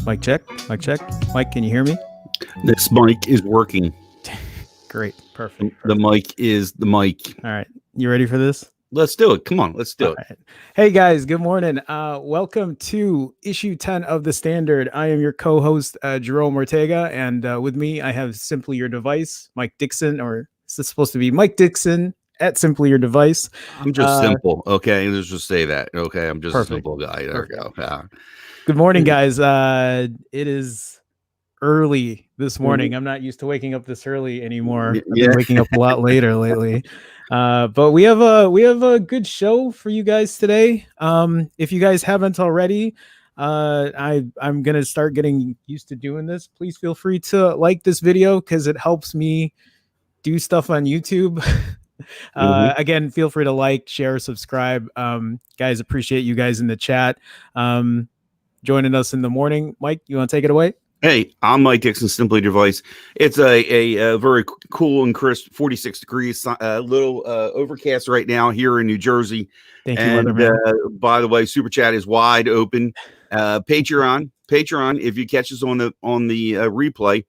Mic check. Mic check. Mike, can you hear me? This mic is working. Great. Perfect. The mic is the mic. All right. You ready for this? Let's do it. Come on. Let's do it. Right. Hey, guys. Good morning. Welcome to issue 10 of The Standard. I am your co-host, Jerome Ortega. And with me, I have Simply Your Device, Mike Dixon, or is this supposed to be Mike Dixon at Simply Your Device? I'm just simple. Okay. Let's just say that. Okay. I'm just perfect. a simple guy. There we go. Yeah. Good morning, guys. It is early this morning. I'm not used to waking up this early anymore. I've been waking up a lot later lately. But we have a good show for you guys today. If you guys haven't already, I'm gonna start getting used to doing this. Please feel free to like this video because it helps me do stuff on YouTube. Again, feel free to like, share, subscribe. Guys, appreciate you guys in the chat. Joining us in the morning. Mike, you want to take it away? Hey, I'm Mike Dixon, Simply Device. It's a very cool and crisp 46 degrees, little overcast right now here in New Jersey. Thank you, by the way, Super Chat is wide open. Patreon, if you catch us on the replay,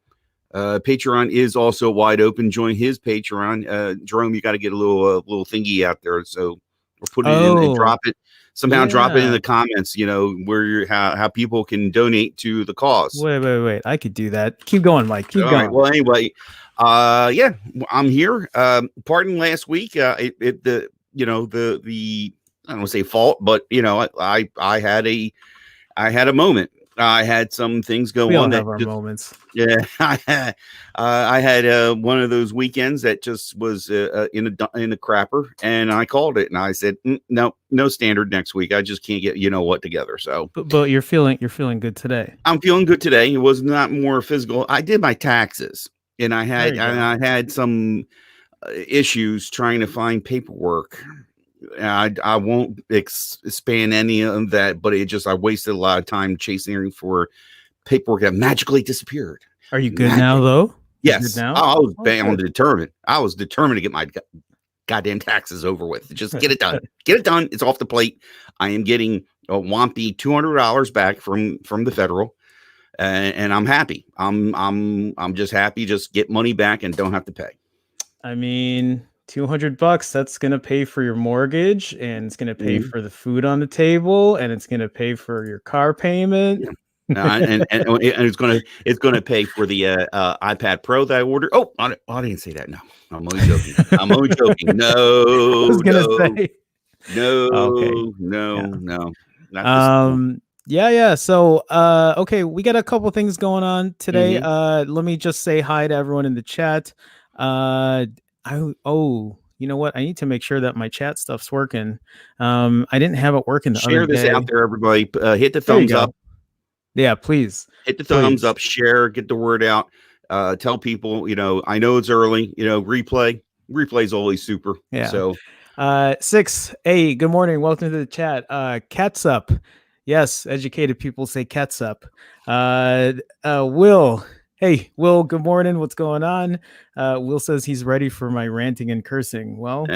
Patreon is also wide open. Join his Patreon. Jerome, you got to get a little thingy out there. So we'll put it in and drop it. Somehow drop it in the comments, where how people can donate to the cause. Wait. I could do that. Keep going, Mike. Keep going. Right. Well, anyway, I'm here. Pardon last week. I don't want to say fault, but I had a moment. I had some things go on. We all have our moments. Yeah, I had one of those weekends that just was in a crapper, and I called it, and I said, no Standard next week. I just can't get what together. So, but you're feeling good today. I'm feeling good today. It was not more physical. I did my taxes, and I had some issues trying to find paperwork. I won't expand any of that, but I wasted a lot of time chasing for paperwork that magically disappeared. Are you good now, though? Yes. Now? I was bound to determined. I was determined to get my goddamn taxes over with. Just get it done. Get it done. It's off the plate. I am getting a whompy $200 back from the federal, and I'm happy. I'm just happy. Just get money back and don't have to pay. I mean, $200, that's going to pay for your mortgage, and it's going to pay for the food on the table, and it's going to pay for your car payment. And it's going to pay for the iPad Pro that I ordered. Oh, I didn't say that. No, I'm only joking. I'm only joking. No, I was going to say. No, okay. No. Yeah. So, okay, we got a couple things going on today. Let me just say hi to everyone in the chat. You know what? I need to make sure that my chat stuff's working. I didn't have it working the other day. Share this out there, everybody. Hit the thumbs up. Yeah, please. Hit the thumbs up, share, get the word out. Tell people, I know it's early, replay is always super. Yeah. So 6, hey, good morning. Welcome to the chat. Cats up. Yes, educated people say cats up. Will. Hey, Will, good morning. What's going on? Will says he's ready for my ranting and cursing. Well,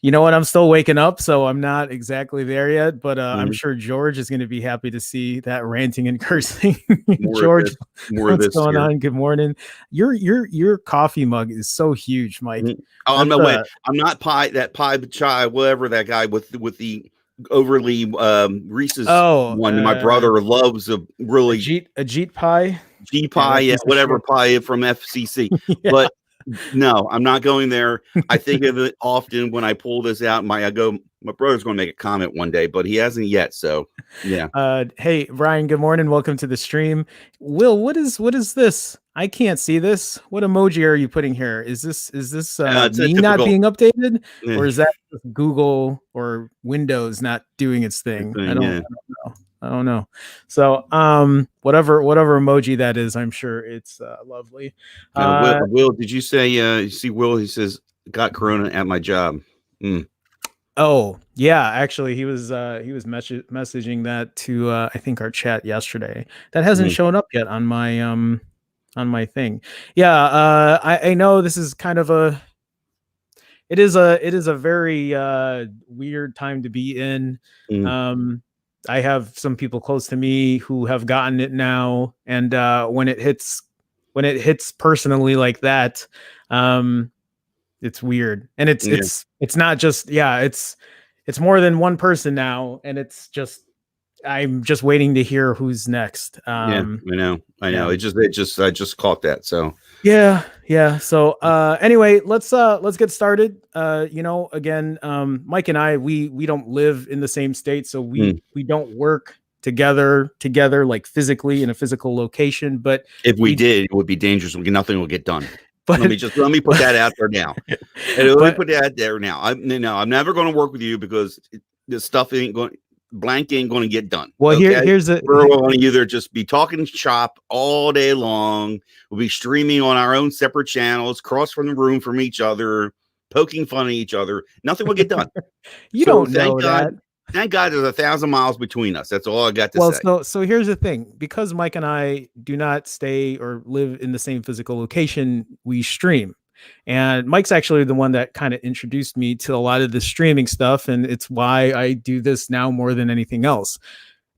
you know what? I'm still waking up, so I'm not exactly there yet, but I'm sure George is going to be happy to see that ranting and cursing. George, what's going on? Good morning. Your coffee mug is so huge, Mike. Oh, no way. I'm not pie chai, whatever that guy with the overly Reese's one. My brother loves a really Ajit pie. G pie, whatever pie from FCC. Yeah. But No, I'm not going there. I think of it often when I pull this out. My brother's going to make a comment one day, but he hasn't yet. So yeah. Hey Ryan, good morning. Welcome to the stream. Will, what is this? I can't see this. What emoji are you putting here? Is this It's a me not typical being updated, or thing. is that just Google or Windows not doing its thing? I don't Yeah. know. I don't know. So whatever emoji that is, I'm sure it's lovely. Will, did you say you see Will? He says got corona at my job. Oh yeah, actually he was messaging that to I think our chat yesterday. That hasn't shown up yet on my thing. Yeah, I know this is kind of it is a very weird time to be in. I have some people close to me who have gotten it now, and when it hits personally like that, it's weird. And it's not just, it's more than one person now, and it's just, I'm just waiting to hear who's next. Yeah, I know. Yeah. I just caught that. So yeah. So anyway, let's get started. Again, Mike and I, we don't live in the same state, so we don't work together like physically in a physical location. But if we did, it would be dangerous. Nothing will get done. But let me put that out there now. Let me put that out there now. I'm never going to work with you because this stuff ain't going to get done. Well, okay? Here's a we're going to either just be talking shop all day long. We'll be streaming on our own separate channels, across from the room from each other, poking fun at each other. Nothing will get done. You don't know that. Thank God there's 1,000 miles between us. That's all I got to say. Well, so here's the thing. Because Mike and I do not stay or live in the same physical location, we stream. And Mike's actually the one that kind of introduced me to a lot of the streaming stuff. And it's why I do this now more than anything else.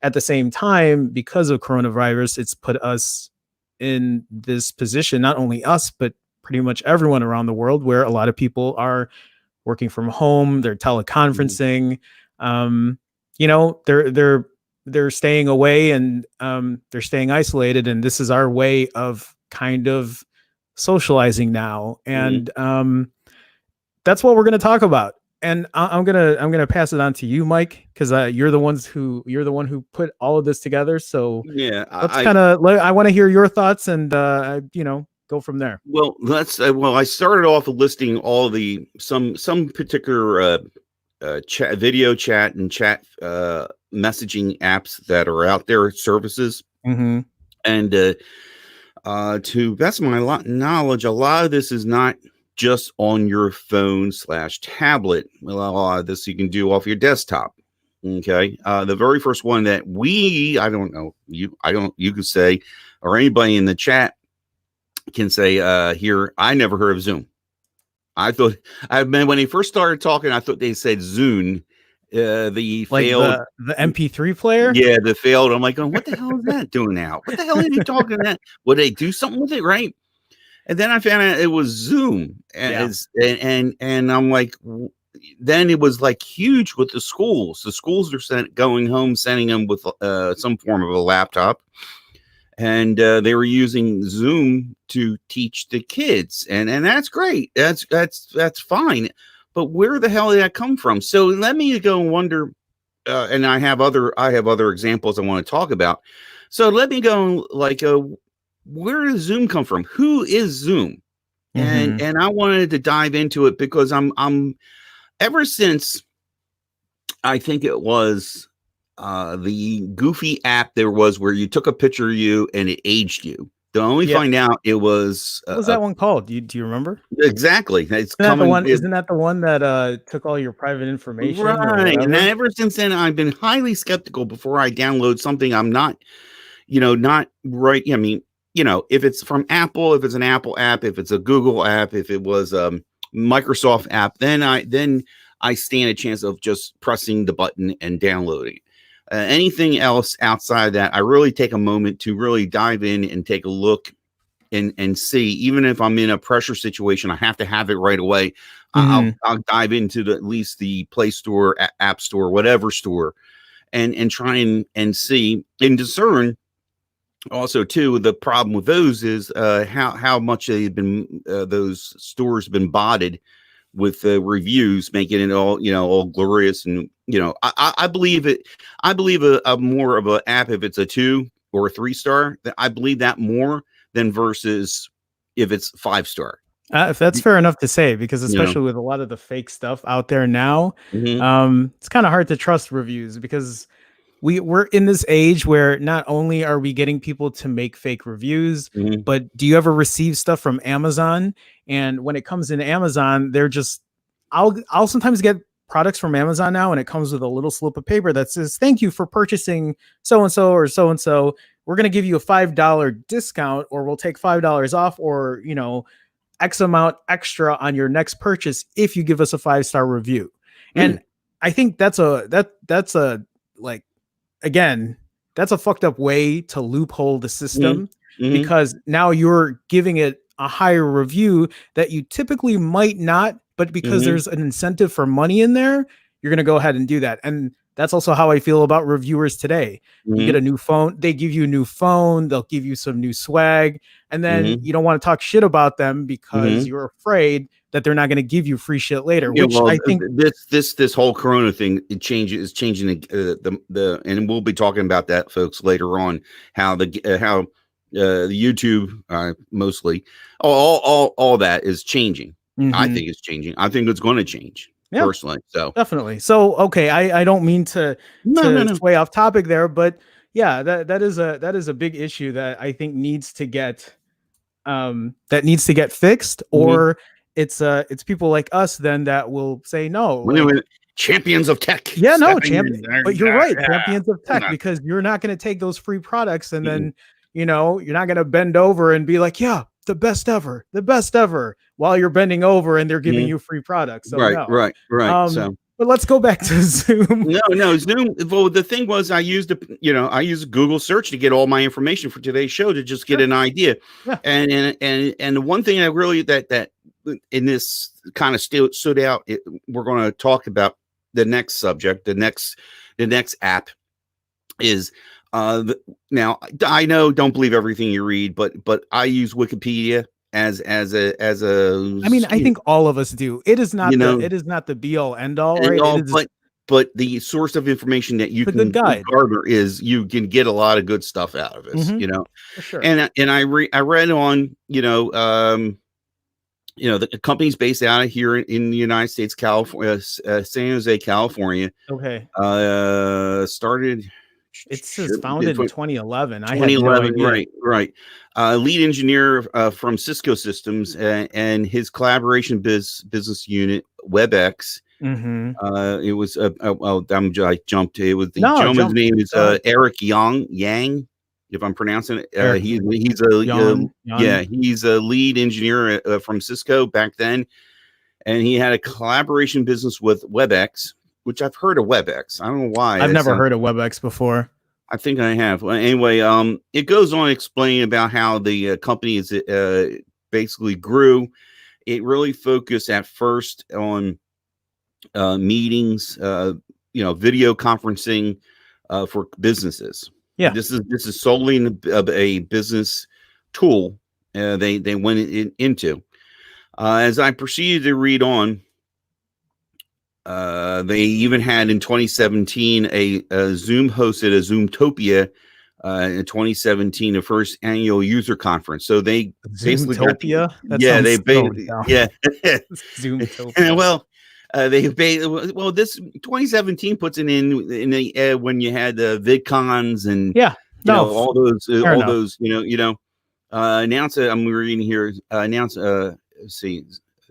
At the same time, because of coronavirus, it's put us in this position, not only us, but pretty much everyone around the world, where a lot of people are working from home, they're teleconferencing. They're staying away, and they're staying isolated, and this is our way of kind of socializing now. And that's what we're going to talk about. And I'm gonna pass it on to you, Mike, because you're the one who put all of this together. So yeah, I want to hear your thoughts, and go from there. Well, I started off listing all the some particular video chat and chat messaging apps that are out there, services. And to best of my knowledge, a lot of this is not just on your phone / tablet. Well, a lot of this you can do off your desktop. Okay. The very first one that you could say, or anybody in the chat can say here, I never heard of Zoom. When they first started talking, I thought they said Zune, the MP3 player. Yeah, the failed. I'm like, what the hell is that doing now? What the hell are you talking about? Would they do something with it, right? And then I found out it was Zoom, and I'm like, then it was like huge with the schools. The schools are going home, sending them with some form of a laptop. And they were using Zoom to teach the kids, and that's great. That's fine. But where the hell did that come from? So let me go and wonder. And I have other examples I want to talk about. So let me go where does Zoom come from? Who is Zoom? And I wanted to dive into it because I'm ever since I think it was the Goofy app there was where you took a picture of you and it aged you. To only find out it was what was that one called? Do you remember? Exactly. It's Isn't that the one that took all your private information? Right. And ever since then I've been highly skeptical before I download something. I'm not right. I mean, if it's from Apple, if it's an Apple app, if it's a Google app, if it was a Microsoft app, then I stand a chance of just pressing the button and downloading it. Anything else outside that, I really take a moment to really dive in and take a look and see. Even if I'm in a pressure situation, I have to have it right away. I'll dive into at least the Play Store, App Store, whatever store, and try and see and discern Also, too, the problem with those is how much they've been those stores been botted with reviews, making it all all glorious. And I believe it. I believe a more of an app if it's a 2 or a 3-star. I believe that more than versus if it's 5-star. If that's fair enough to say, because You know. especially with a lot of the fake stuff out there now, Mhm. it's kind of hard to trust reviews because we're in this age where not only are we getting people to make fake reviews, Mhm. but do you ever receive stuff from Amazon? And when it comes into Amazon, they're just I'll sometimes get products from Amazon now, and it comes with a little slip of paper that says, "Thank you for purchasing so and so or so and so. We're going to give you a $5 discount, or we'll take $5 off, or X amount extra on your next purchase if you give us a 5-star review." And Mm. I think that's a like, again, that's a fucked up way to loophole the Mhm. system, Mhm. because now you're giving it a higher review that you typically might not, but because Mhm. there's an incentive for money in there, you're going to go ahead and do that. And that's also how I feel about reviewers today. You get a Mhm. new phone, they give you a new phone, they'll give you some new swag, and then Mhm. you don't want to talk shit about them because Mhm. you're afraid that they're not going to give you free shit later, Yeah, which well, I think. this whole Corona thing, is changing the and we'll be talking about that, folks, later on. How the YouTube mostly all that is changing. I Mhm. think it's changing. I think it's going to change Yeah. personally. So Definitely. So, okay, I don't mean to no. sway off topic there, but yeah, that is a big issue that I think needs to get fixed, Mhm. or it's people like us then that will say no, We're like, champions of tech yeah, no, stepping but you're right, in. champions of tech, No. because you're not going to take those free products and Mm-mm. then, you're not going to bend over and be like, yeah, the best ever, while you're bending over and they're giving Mhm. you free products. So Right, no. right, right. So But let's go back to Zoom. no, Zoom. Well, the thing was, I used Google search to get all my information for today's show to just get Sure. an idea. Yeah. And the one thing I really that in this kind of still stood out, we're going to talk about the next subject, the next app is now I know, don't believe everything you read, but I use Wikipedia as a I mean, I think all of us do. It is you not know the be all end all, and right? It all, is but the source of information that you it's a good can guide. garner is you can get a lot of good stuff out of this, Mhm. For sure. and I read on the company's based out of here in the United States, California, San Jose, California. Okay. Started It says founded in 2011. I had no 2011, idea. right. Lead engineer from Cisco Systems, and his collaboration business unit WebEx. Mhm. It was I jumped. It was the No, gentleman's jump. name is Go ahead. Eric Yang, if I'm pronouncing it. Eric Yon. He's a lead engineer from Cisco back then, and he had a collaboration business with WebEx, which I've heard of WebEx. I don't know why. I've never heard of WebEx before. I think I have. Well, anyway, it goes on explaining about how the company is basically grew. It really focused at first on meetings, video conferencing for businesses. Yeah. This is solely a business tool they went into. As I proceeded to read on, they even had in 2017 a Zoom hosted a Zoomtopia in 2017, the first annual user conference. So they basically got Zoomtopia? That yeah, sounds so dumb. yeah. Zoomtopia. Well, this 2017 puts it in the when you had the VidCons and Yeah. No, fair all enough. those announce I'm reading here let's see.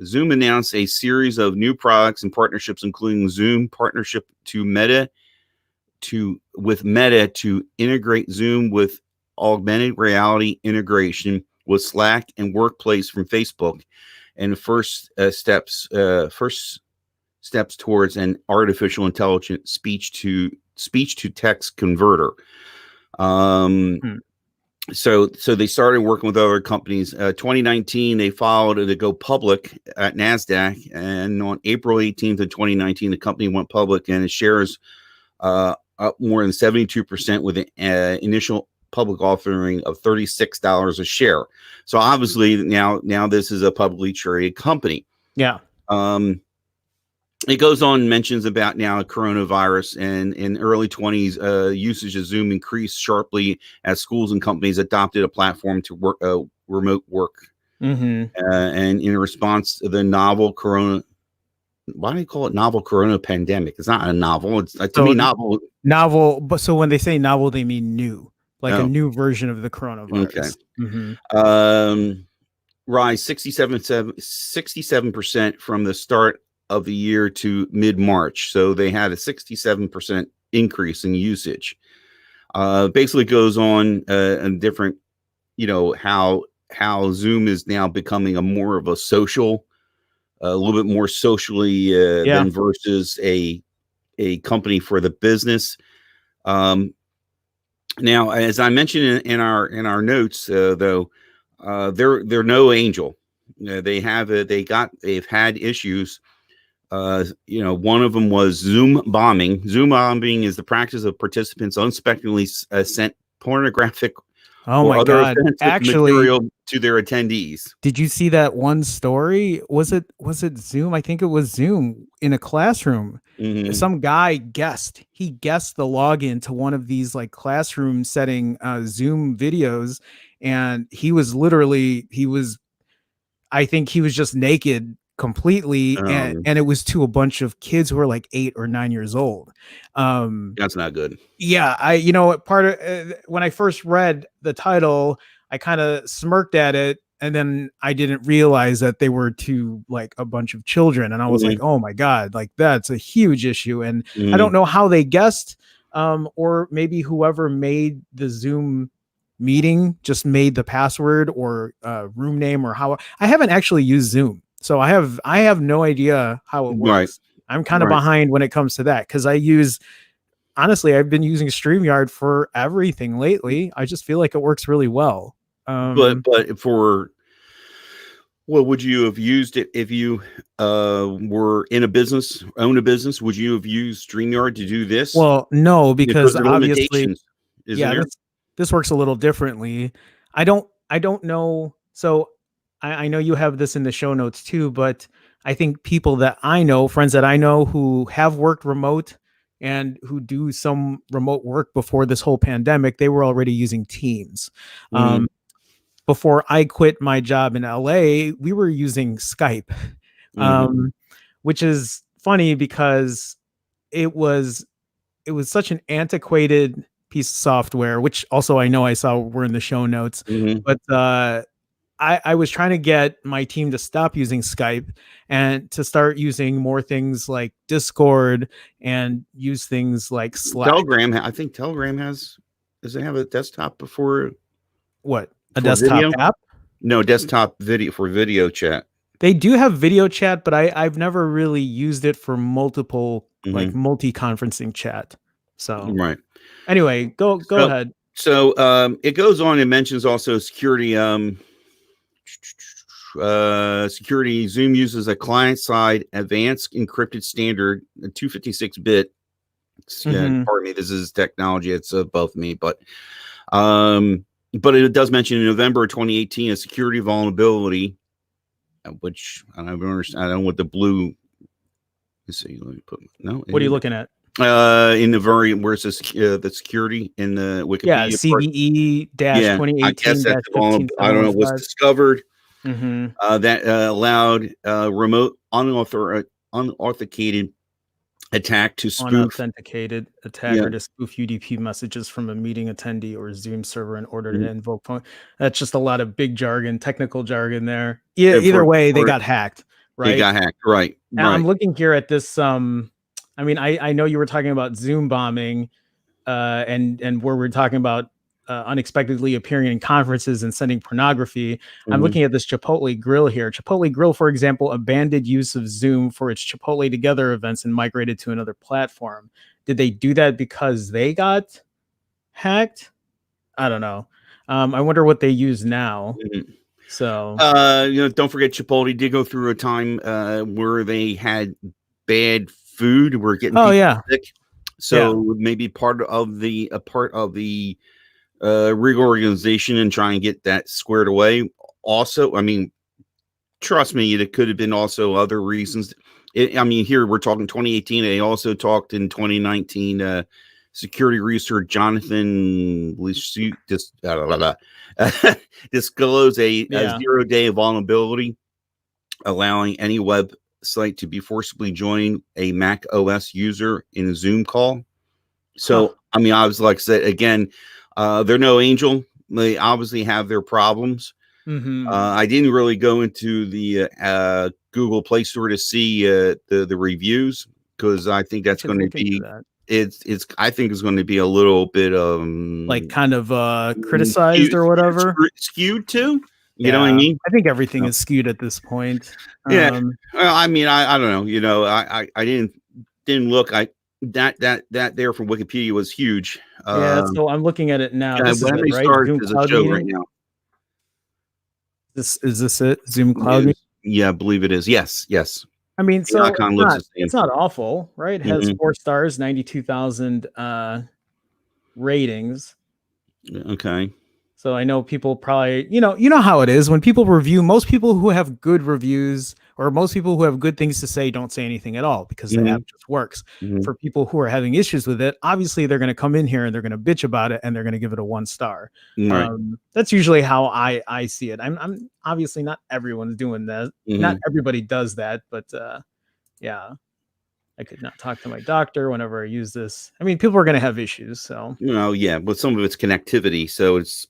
Zoom announced a series of new products and partnerships, including Zoom partnership with Meta to integrate Zoom with augmented reality integration with Slack and Workplace from Facebook, and first steps towards an artificial intelligence speech to text converter. Hmm. So they started working with other companies. 2019, they filed to go public at NASDAQ. And on April 18th of 2019, the company went public and its shares up more than 72% with an initial public offering of $36 a share. So obviously now this is a publicly traded company. Yeah. It goes on and mentions about now coronavirus, and in early 20s, usage of Zoom increased sharply as schools and companies adopted a platform to work remote work. And in response to the novel corona, why do you call it novel corona pandemic? It's not a novel. It's to me novel. But so when they say novel, they mean new, like a new version of the coronavirus. Okay. Rise 67% from the start of the year to mid-March. So they had a 67% increase in usage. Basically goes on and different, how Zoom is now becoming a more of a social, a little bit more socially than versus a company for the business. Now, as I mentioned in our notes, though, they're no angel. They've had issues. One of them was Zoom bombing. Zoom bombing is the practice of participants unsuspectingly sent pornographic or other offensive material to their attendees. Did you see that one story? Was it Zoom? I think it was Zoom in a classroom. Some guy guessed the login to one of these like classroom setting Zoom videos, and I think he was just naked completely, and it was to a bunch of kids who were like 8 or 9 years old. That's not good. Yeah, part of when I first read the title, I kind of smirked at it, and then I didn't realize that they were to like a bunch of children, and I was like, oh my God, like that's a huge issue. And I don't know how they guessed, or maybe whoever made the Zoom meeting just made the password or room name, or how. I haven't actually used Zoom, so I have no idea how it works. Right. I'm kind of behind when it comes to that, because honestly, I've been using StreamYard for everything lately. I just feel like it works really well. But would you have used it if you were in a business, own a business? Would you have used StreamYard to do this? Well, no, because obviously, this works a little differently. I don't know. So I know you have this in the show notes too, but I think people that I know, friends that I know who have worked remote and who do some remote work before this whole pandemic, they were already using Teams. Before I quit my job in LA, we were using Skype, which is funny because it was such an antiquated piece of software, which also I know I saw were in the show notes, but I was trying to get my team to stop using Skype and to start using more things like Discord and use things like Slack. Telegram. I think Telegram does it have a desktop before? What? A desktop video? app? No, desktop video for video chat. They do have video chat, but I've never really used it for multiple like multi-conferencing chat. So anyway, go ahead. So it goes on and mentions also security. Security. Zoom uses a client-side advanced encrypted standard, 256-bit. Pardon me, this is technology. It's above me, but it does mention in November 2018 a security vulnerability, which I don't understand. I don't know what the blue. Let's see. Let me put What are you looking at? In the where's the security in the Wikipedia? Yeah, CVE-2018-15. I don't know what's discovered that allowed remote unauthenticated attack to spoof unauthenticated attacker to spoof UDP messages from a meeting attendee or Zoom server in order to invoke phone. That's just a lot of big jargon, technical jargon there. Either way, they got hacked, right? They got hacked, right? I'm looking here at this. I mean, I know you were talking about Zoom bombing, and where we're talking about unexpectedly appearing in conferences and sending pornography. I'm looking at this Chipotle Grill here. Chipotle Grill, for example, abandoned use of Zoom for its Chipotle Together events and migrated to another platform. Did they do that because they got hacked? I don't know. I wonder what they use now. So, don't forget Chipotle did go through a time where they had bad food. We're getting sick. So maybe part of the reorganization and try and get that squared away. Also, I mean, trust me, it could have been also other reasons. I mean, here we're talking 2018. They also talked in 2019. Security researcher Jonathan disclosed a 0-day vulnerability, allowing any website to be forcibly join a Mac OS user in a Zoom call. So, I mean, I was like I said again, they're no angel. They obviously have their problems. I didn't really go into the Google Play Store to see the reviews, because I think that's going to be it's I think it's going to be a little bit like kind of criticized or whatever, skewed too. You know what I mean? I think everything is skewed at this point. Yeah. Well, I mean, I don't know. You know, I didn't look. That there from Wikipedia was huge. Yeah. So I'm looking at it now. This is it, right? Zoom Cloud Meeting right now. Is this it? Zoom Cloud Meeting? Yeah, I believe it is. Yes. I mean, so it's not awful, right? It has 4 stars, 92,000 ratings. Okay. So I know people probably, you know how it is when people review. Most people who have good reviews, or most people who have good things to say, don't say anything at all, because the app just works. For people who are having issues with it, obviously they're going to come in here and they're going to bitch about it, and they're going to give it a 1 star. Right. That's usually how I see it. I'm obviously not everyone's doing that. Not everybody does that, but yeah. I could not talk to my doctor whenever I use this. I mean, people are going to have issues. So, yeah, but some of it's connectivity. So it's,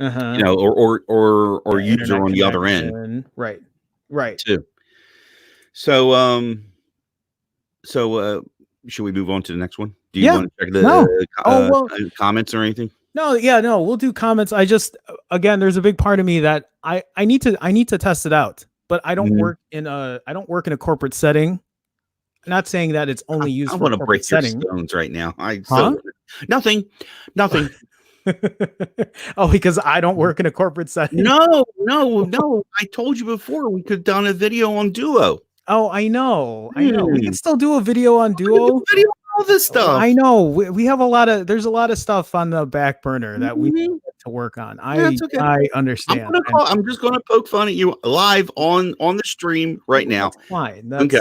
you know, or user on the other end. Right. Too. So, should we move on to the next one? Do you want to check the comments or anything? No, we'll do comments. I just, again, there's a big part of me that I need to test it out, but I don't work in a corporate setting. I'm not saying that it's only used for corporate setting. Your stones right now. Nothing. Oh, because I don't work in a corporate setting. No. I told you before we could have done a video on Duo. Oh, I know. We can still do a video on Duo. All this stuff. I know. We have there's a lot of stuff on the back burner that we need to work on. I understand. I'm just going to poke fun at you live on the stream right now. That's fine. Okay.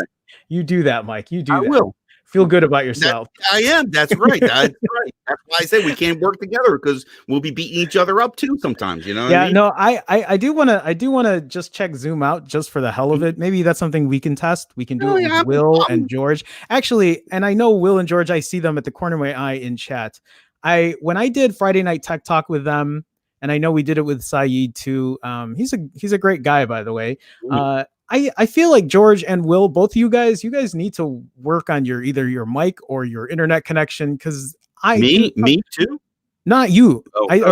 You do that, Mike. You do that. I will. Feel good about yourself. I am. That's right. That's right. That's why I said we can't work together, because we'll be beating each other up too sometimes. You know? Yeah. I mean? No. I do want to just check Zoom out just for the hell of it. Maybe that's something we can test. We can do it with Will and George. Actually, and I know Will and George. I see them at the corner of my eye in chat. When I did Friday Night Tech Talk with them, and I know we did it with Saeed too. He's a great guy, by the way. I feel like George and Will, both of you guys need to work on either your mic or your internet connection, because me too. Not you.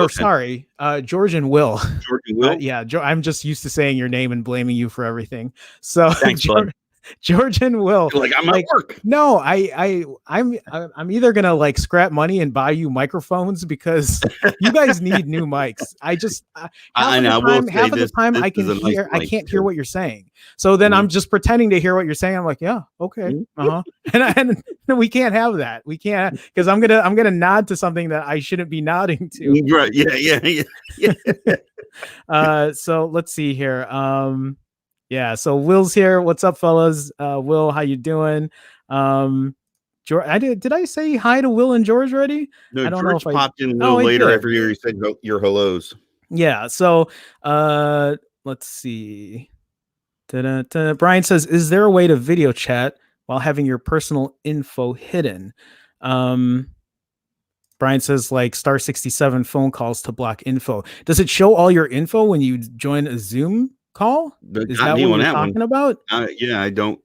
Sorry, George and Will. George and Will. Yeah, I'm just used to saying your name and blaming you for everything. So thanks, George and Will. You're like, I'm at work. No, I'm either gonna like scrap money and buy you microphones, because you guys need new mics. Half of the time I can't hear what you're saying. So then I'm just pretending to hear what you're saying. I'm like, yeah, okay, and we can't have that. We can't, because I'm gonna nod to something that I shouldn't be nodding to. Right? Yeah. So let's see here. Yeah, so Will's here. What's up, fellas? Will, how you doing? George, did I say hi to Will and George already? No, I don't know if popped in a little later after you said your hellos. Yeah, so let's see. Brian says, is there a way to video chat while having your personal info hidden? Brian says, like star 67 phone calls to block info. Does it show all your info when you join a Zoom call? Is that what you're talking about? Yeah, I don't.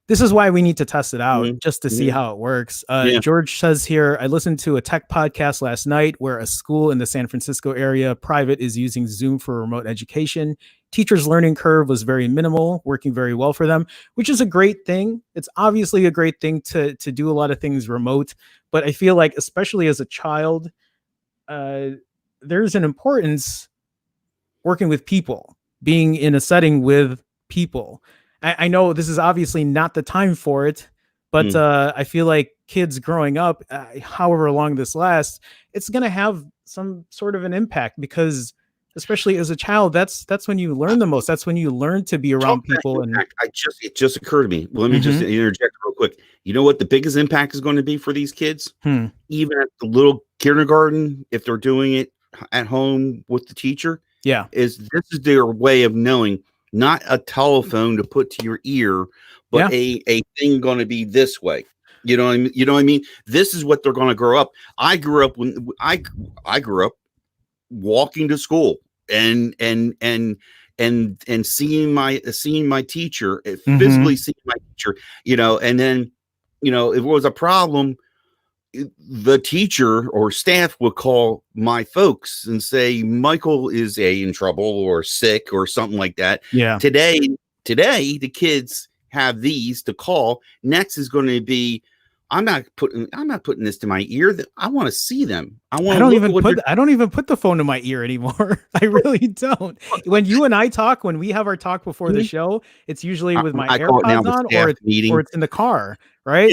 This is why we need to test it out, just to see how it works. George says here, I listened to a tech podcast last night where a school in the San Francisco area, private, is using Zoom for remote education. Teachers' learning curve was very minimal, working very well for them, which is a great thing. It's obviously a great thing to do a lot of things remote, but I feel like, especially as a child, there's an importance working with people, being in a setting with people. I know this is obviously not the time for it, but I feel like kids growing up, however long this lasts, it's going to have some sort of an impact, because especially as a child, that's when you learn the most. That's when you learn to be around people. And it just occurred to me. Let me just interject real quick. You know what the biggest impact is going to be for these kids? Even at the little kindergarten, if they're doing it at home with the teacher, this is their way of knowing, not a telephone to put to your ear, but a thing going to be this way. You know what I mean? You know what I mean? This is what they're going to grow up. I grew up when I grew up walking to school and seeing my teacher, physically seeing my teacher, you know, and then, you know, if it was a problem, the teacher or staff would call my folks and say, Michael is in trouble or sick or something like that. Today, the kids have these to call. Next is going to be, I'm not putting this to my ear. I want to see them. I don't even put the phone to my ear anymore. I really don't. When you and I talk, when we have our talk before the show, it's usually with my AirPods on, or it's in the car, right?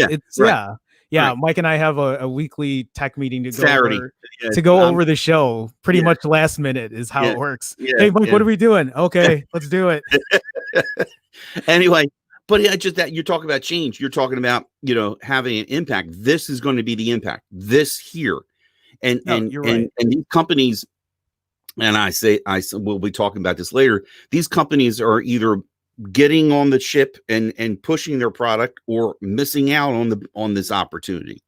Yeah. Mike and I have a weekly tech meeting to go over the show. Pretty much last minute is how it works. Hey, Mike, what are we doing? Okay, let's do it. Anyway. But just that you're talking about change. You're talking about, you know, having an impact. This is going to be the impact. This here, and these companies, and we'll be talking about this later. These companies are either getting on the ship and pushing their product, or missing out on this opportunity.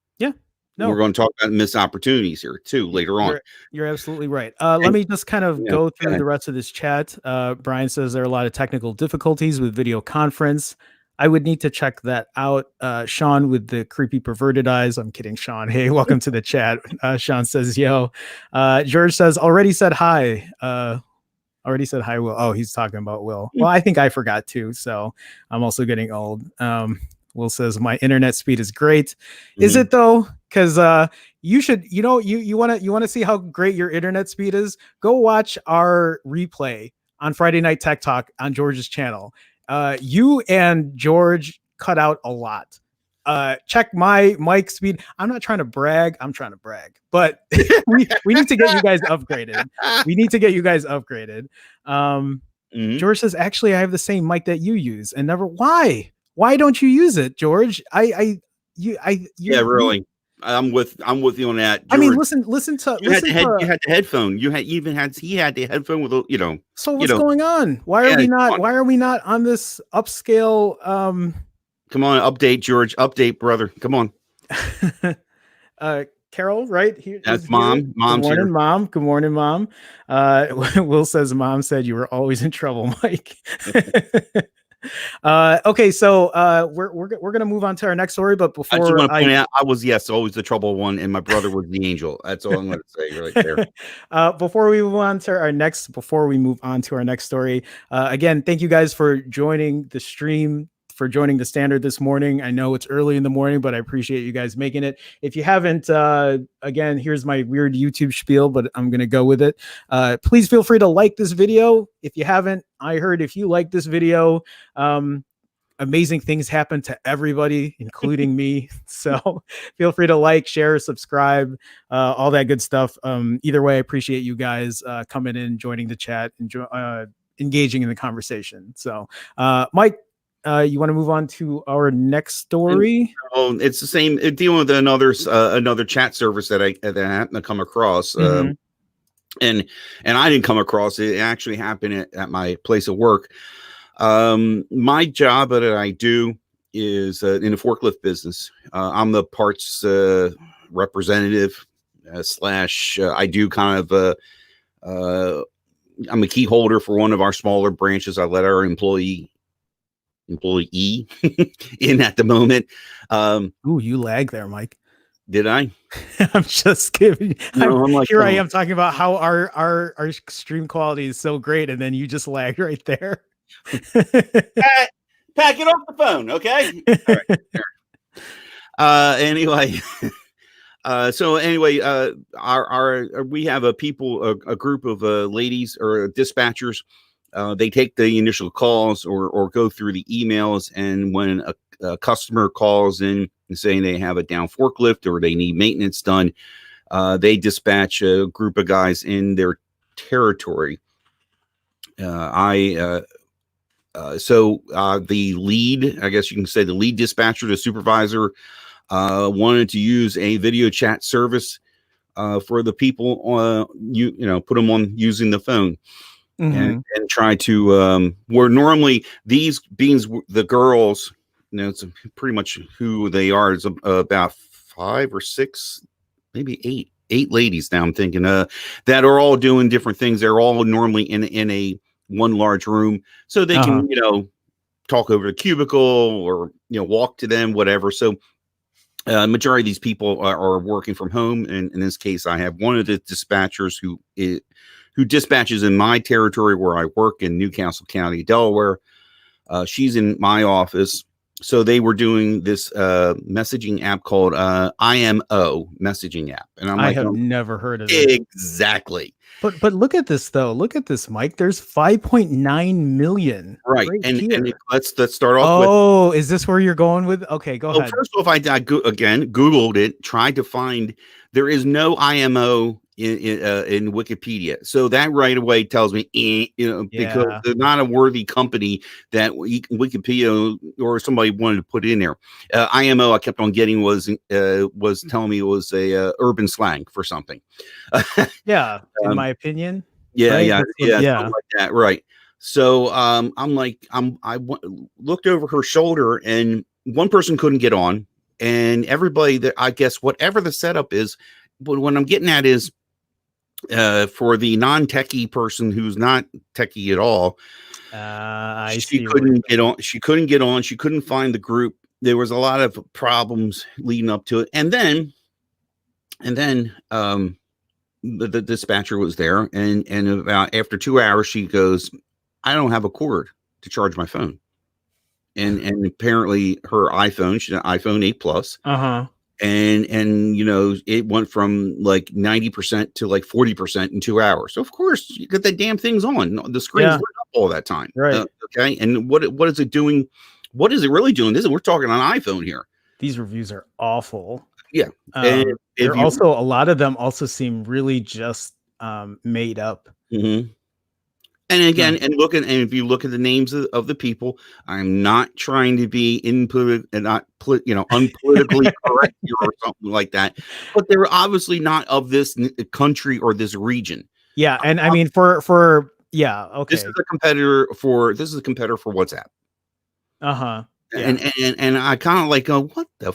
We're going to talk about missed opportunities here too later on. You're absolutely right. Let me just kind of go through the rest of this chat. Brian says there are a lot of technical difficulties with video conference. I would need to check that out. Sean with the creepy perverted eyes. I'm kidding, Sean. Hey, welcome to the chat. Sean says, yo. George says, already said hi. Already said hi, Will. Oh, he's talking about Will. Well, I think I forgot too. So I'm also getting old. Will says, my internet speed is great. Is it though? Because you should, you know, you want to see how great your internet speed is. Go watch our replay on Friday Night Tech Talk on George's channel. You and George cut out a lot. Check my mic speed. I'm not trying to brag. I'm trying to brag, but we need to get you guys upgraded. George says, actually, I have the same mic that you use and never. Why don't you use it, George? Really. I'm with you on that, George. I mean, listen to you had the headphone. He had the headphone with, you know. So what's going on? Why are we not on this upscale? Come on, update, George. Update, brother. Come on. Carol, right? That's Mom. Mom's here. Mom. Good morning, Mom. Will says, Mom said you were always in trouble, Mike. Okay, so we're gonna move on to our next story, but before I just want to point out, I was always the trouble one, and my brother was the angel. That's all I'm going to say right there. Before we move on to our next story, again, thank you guys for joining the stream, for joining the Standard this morning. I know it's early in the morning, but I appreciate you guys making it. If you haven't, again, here's my weird YouTube spiel, but I'm going to go with it. Please feel free to like this video. If you haven't, I heard if you like this video, amazing things happen to everybody, including me. So feel free to like, share, subscribe, all that good stuff. Either way, I appreciate you guys coming in, joining the chat, and engaging in the conversation. So, Mike, you want to move on to our next story? It's the same dealing with another chat service that I happened to come across. And I didn't come across it. It actually happened at my place of work. My job that I do is in the forklift business. I'm the parts representative slash. I do kind of. I'm a key holder for one of our smaller branches. I let our employee in at the moment. Ooh, you lag there, Mike. Did I? I'm just kidding. I am talking about how our stream quality is so great, and then you just lagged right there. Pat, get off the phone, okay? All right. Anyway. We have a group of ladies or dispatchers. They take the initial calls or go through the emails, and when a customer calls in saying they have a down forklift or they need maintenance done, they dispatch a group of guys in their territory. So the lead, I guess you can say the lead dispatcher, the supervisor, wanted to use a video chat service for the people, put them on using the phone. And try to where normally these beings, the girls, it's pretty much who they are. Is about 5 or 6, maybe eight ladies now, I'm thinking, that are all doing different things. They're all normally in a one large room, so they can talk over the cubicle or walk to them, whatever. So majority of these people are working from home, and in this case I have one of the dispatchers who dispatches in my territory where I work in Newcastle County, Delaware. She's in my office. So they were doing this messaging app called IMO messaging app. And I have never heard of it. Exactly. But look at this, though. Look at this, Mike. There's 5.9 million. Right. And let's start off with. Oh, is this where you're going with? Okay, go ahead. First off, I Googled it, tried to find. There is no IMO in Wikipedia, so that right away tells me because they're not a worthy company that Wikipedia or somebody wanted to put in there. IMO I kept on getting was telling me it was a urban slang for something. In my opinion. Something like that, right? So I looked over her shoulder, and one person couldn't get on, and everybody that I guess whatever the setup is, but what I'm getting at is for the non-techie person who's not techie at all, she couldn't get on. She couldn't get on. She couldn't find the group. There was a lot of problems leading up to it, and then the dispatcher was there, and about after 2 hours, she goes, "I don't have a cord to charge my phone," and apparently her iPhone, she's an iPhone 8 Plus. And it went from like 90% to like 40% in 2 hours. So of course you got the damn things on the screen lit up all that time. Right. Okay. And what is it doing? What is it really doing? We're talking on iPhone here. These reviews are awful. Yeah. And also a lot of them also seem really just made up. And again, and if you look at the names of the people, I'm not trying to be unpolitically correct or something like that, but they're obviously not of this country or this region. Yeah, and I mean okay. This is a competitor for WhatsApp. And I kind of like what the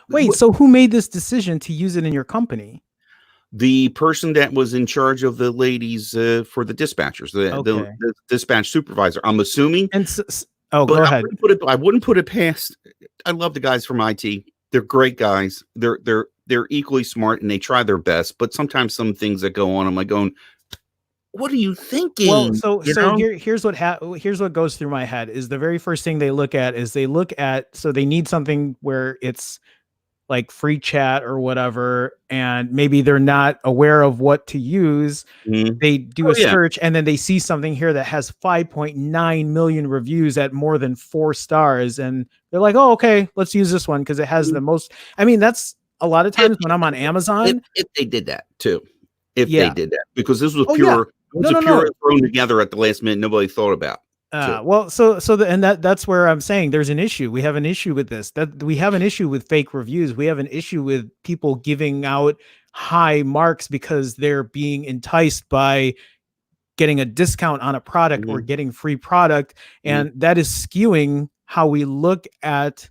wait. So who made this decision to use it in your company? The person that was in charge of the ladies for the dispatchers, the dispatch supervisor, I'm assuming. And go ahead. I wouldn't put it past. I love the guys from IT. They're great guys. They're equally smart and they try their best. But sometimes some things that go on, I'm like going, "What are you thinking?" Well, here's what goes through my head is the very first thing they look at is they need something where it's like free chat or whatever, and maybe they're not aware of what to use. They do a search, and then they see something here that has 5.9 million reviews at more than 4 stars, and they're like, "Oh, okay, let's use this one because it has the most." I mean, that's a lot of times when I'm on Amazon. If they did that too, they did that, because this was pure, thrown together at the last minute. Nobody thought about. That's where I'm saying there's an issue. We have an issue with this. That we have an issue with fake reviews. We have an issue with people giving out high marks because they're being enticed by getting a discount on a product or getting free product, and that is skewing how we look at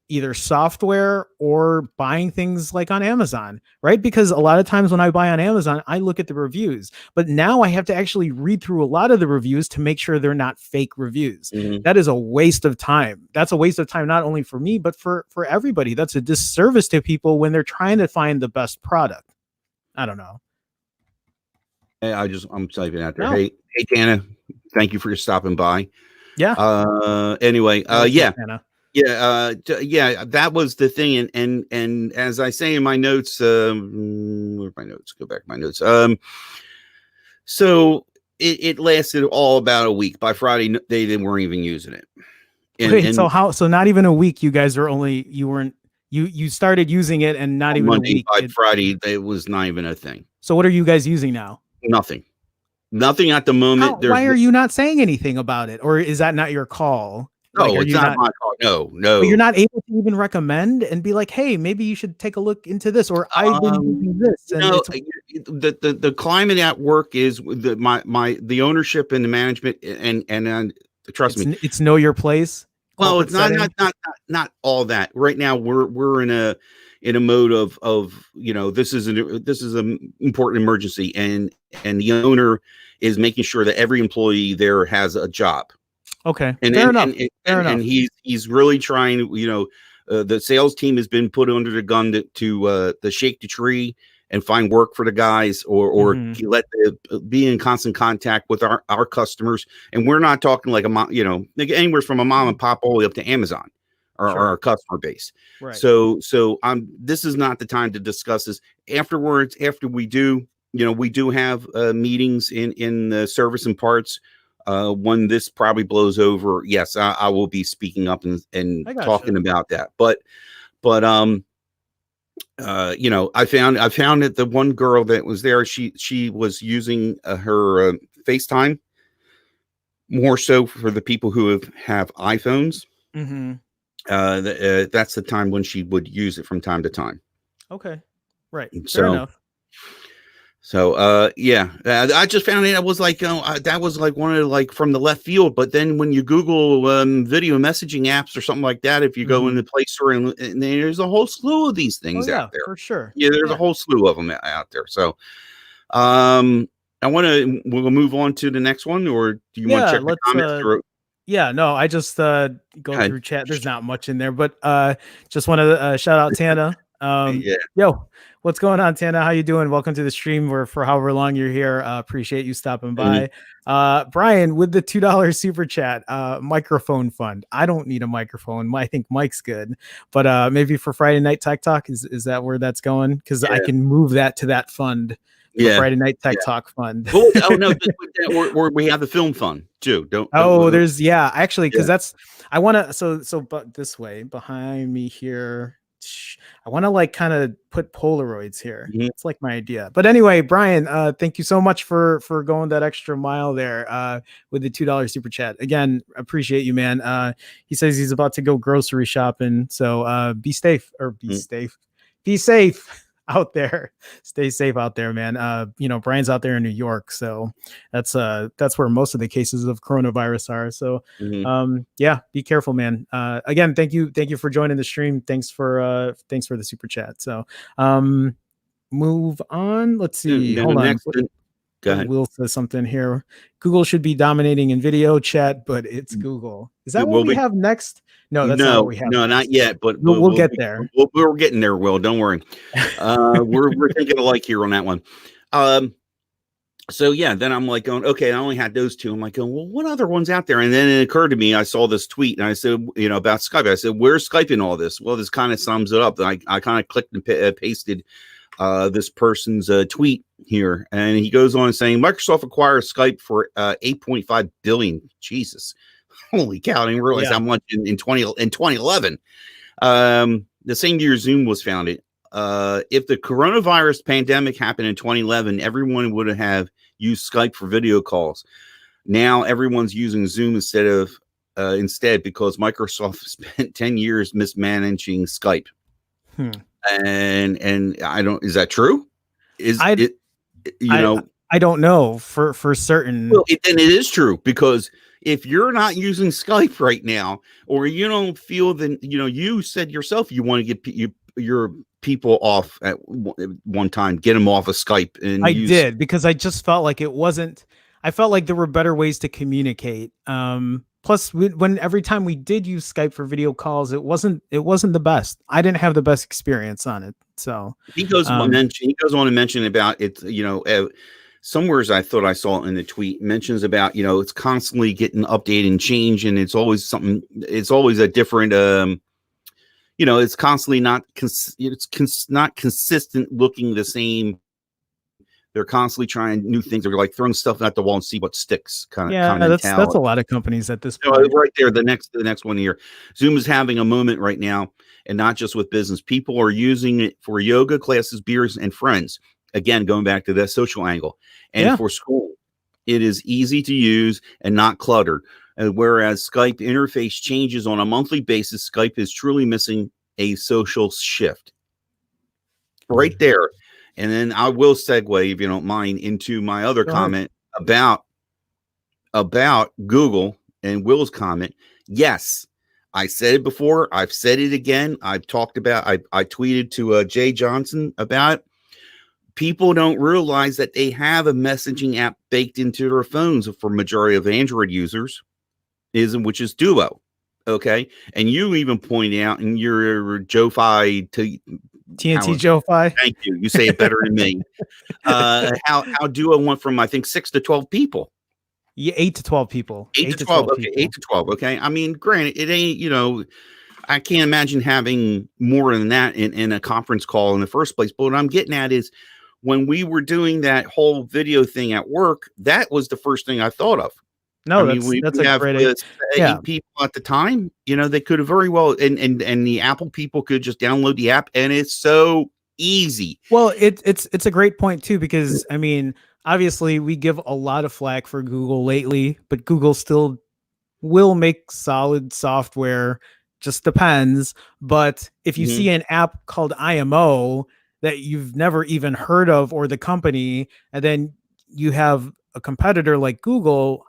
either software or buying things like on Amazon, right? Because a lot of times when I buy on Amazon, I look at the reviews, but now I have to actually read through a lot of the reviews to make sure they're not fake reviews. That is a waste of time. That's a waste of time, not only for me, but for everybody. That's a disservice to people when they're trying to find the best product. I don't know. Hey, I'm typing out there. No. Hey, Tana, thank you for stopping by. Yeah. Anyway, Tana. That was the thing, and as I say in my notes, where's my notes? Go back to my notes. So it lasted all about a week. By Friday, they weren't even using it. So not even a week. You guys are you You started using it and not even Monday, a week. by Friday, it was not even a thing. So what are you guys using now? Nothing at the moment. Why are you not saying anything about it? Or is that not your call? No, it's not my call. No. But you're not able to even recommend and be like, hey, maybe you should take a look into this, or I've been using this. And the climate at work is the ownership and the management and trust me, it's know your place. Well, it's not all that. Right now we're in a mode of this is an important emergency, and the owner is making sure that every employee there has a job. Okay, fair enough. And he's really trying. The sales team has been put under the gun to shake the tree and find work for the guys, or be in constant contact with our customers. And we're not talking like anywhere from a mom and pop all the way up to Amazon or our customer base. Right. So this is not the time to discuss this. Afterwards, after we do have meetings in the service and parts. When this probably blows over, yes, I will be speaking up and talking about that. But I found that the one girl that was there, she was using her FaceTime more so for the people who have iPhones. Mm-hmm. That's the time when she would use it from time to time. Okay, right. Fair enough. So, I just found it. I was like, that was like one of from the left field. But then when you Google video messaging apps or something like that, if you go in the Play Store and there's a whole slew of these things out there. For sure. Yeah, there's a whole slew of them out there. So, we'll move on to the next one, or do you want to check the comments? Yeah, no, I just go through chat. There's not much in there, but just want to shout out Tana. Yo, what's going on, Tana? How you doing? Welcome to the stream. For however long you're here. Appreciate you stopping by. Brian with the $2 super chat. Microphone fund. I don't need a microphone. I think Mike's good, but maybe for Friday Night Tech Talk, is that where that's going? Because I can move that to that fund. Friday Night Tech Talk fund. Oh no, or we have the film fund too. There's actually, because I want to but this way behind me here. I want to kind of put Polaroids here. It's like my idea. But anyway, Brian, thank you so much for going that extra mile there with the $2 super chat. Again, appreciate you, man. He says he's about to go grocery shopping. So be safe out there. Stay safe out there, man. Brian's out there in New York, so that's where most of the cases of coronavirus are. So be careful, man. Again, thank you for joining the stream. Thanks for the super chat. So move on. Let's see. Hold on. Go ahead. Will says something here. Google should be dominating in video chat, but it's Google. Is that what we have next? No, that's not what we have. No, not yet, but we'll get there. We're getting there, Will. Don't worry. We're thinking alike here on that one. Then I'm like going, okay, I only had those two. I'm like, well, what other ones out there? And then it occurred to me, I saw this tweet and I said, about Skype. I said, where's Skype in all this? Well, this kind of sums it up. I kind of clicked and pasted this person's tweet here, and he goes on saying Microsoft acquires Skype for $8.5 billion. Jesus, holy cow! I didn't realize how much in 2011. The same year Zoom was founded. If the coronavirus pandemic happened in 2011, everyone would have used Skype for video calls. Now everyone's using Zoom instead because Microsoft spent 10 years mismanaging Skype. And I don't. Is that true? I don't know for certain. Well, and it is true, because if you're not using Skype right now, or you don't feel that you said yourself you want to get your people off at one time, get them off of Skype, and I did, because I just felt like it wasn't. I felt like there were better ways to communicate. Plus, when every time we did use Skype for video calls, it wasn't the best. I didn't have the best experience on it. So he goes on to mention about it. Somewhere I thought I saw in the tweet mentions about it's constantly getting updated and changed, and it's always something. It's always a different. It's constantly not consistent looking the same They're constantly trying new things. They're like throwing stuff at the wall and see what sticks, kind of that's mentality. a lot of companies at this point. Right there, the next one here. Zoom is having a moment right now, and not just with business. People are using it for yoga classes, beers, and friends. Again, going back to that social angle, and for school, it is easy to use and not cluttered. Whereas Skype interface changes on a monthly basis, Skype is truly missing a social shift. Right there. And then I will segue, if you don't mind, into my other comment about Google and Will's comment. Yes, I said it before. I've said it again. I've talked about, I tweeted to Jay Johnson about it. People don't realize that they have a messaging app baked into their phones for majority of Android users, which is Duo. Okay. And you even point out in your Joe-Fi TNT Joe-Fi. Thank you. You say it better than me. How Duo went from, I think, 6 to 12 people. Yeah, 8 to 12 people. 8 to 12. Okay, 8 to 12. Okay. I mean, granted, it ain't, I can't imagine having more than that in a conference call in the first place. But what I'm getting at is when we were doing that whole video thing at work, that was the first thing I thought of. No, that's a great idea. 8 people at the time, they could have very well, and the Apple people could just download the app, and it's so easy. Well, it's a great point too, because I mean, obviously we give a lot of flack for Google lately, but Google still will make solid software, just depends. But if you see an app called IMO that you've never even heard of, or the company, and then you have a competitor like Google,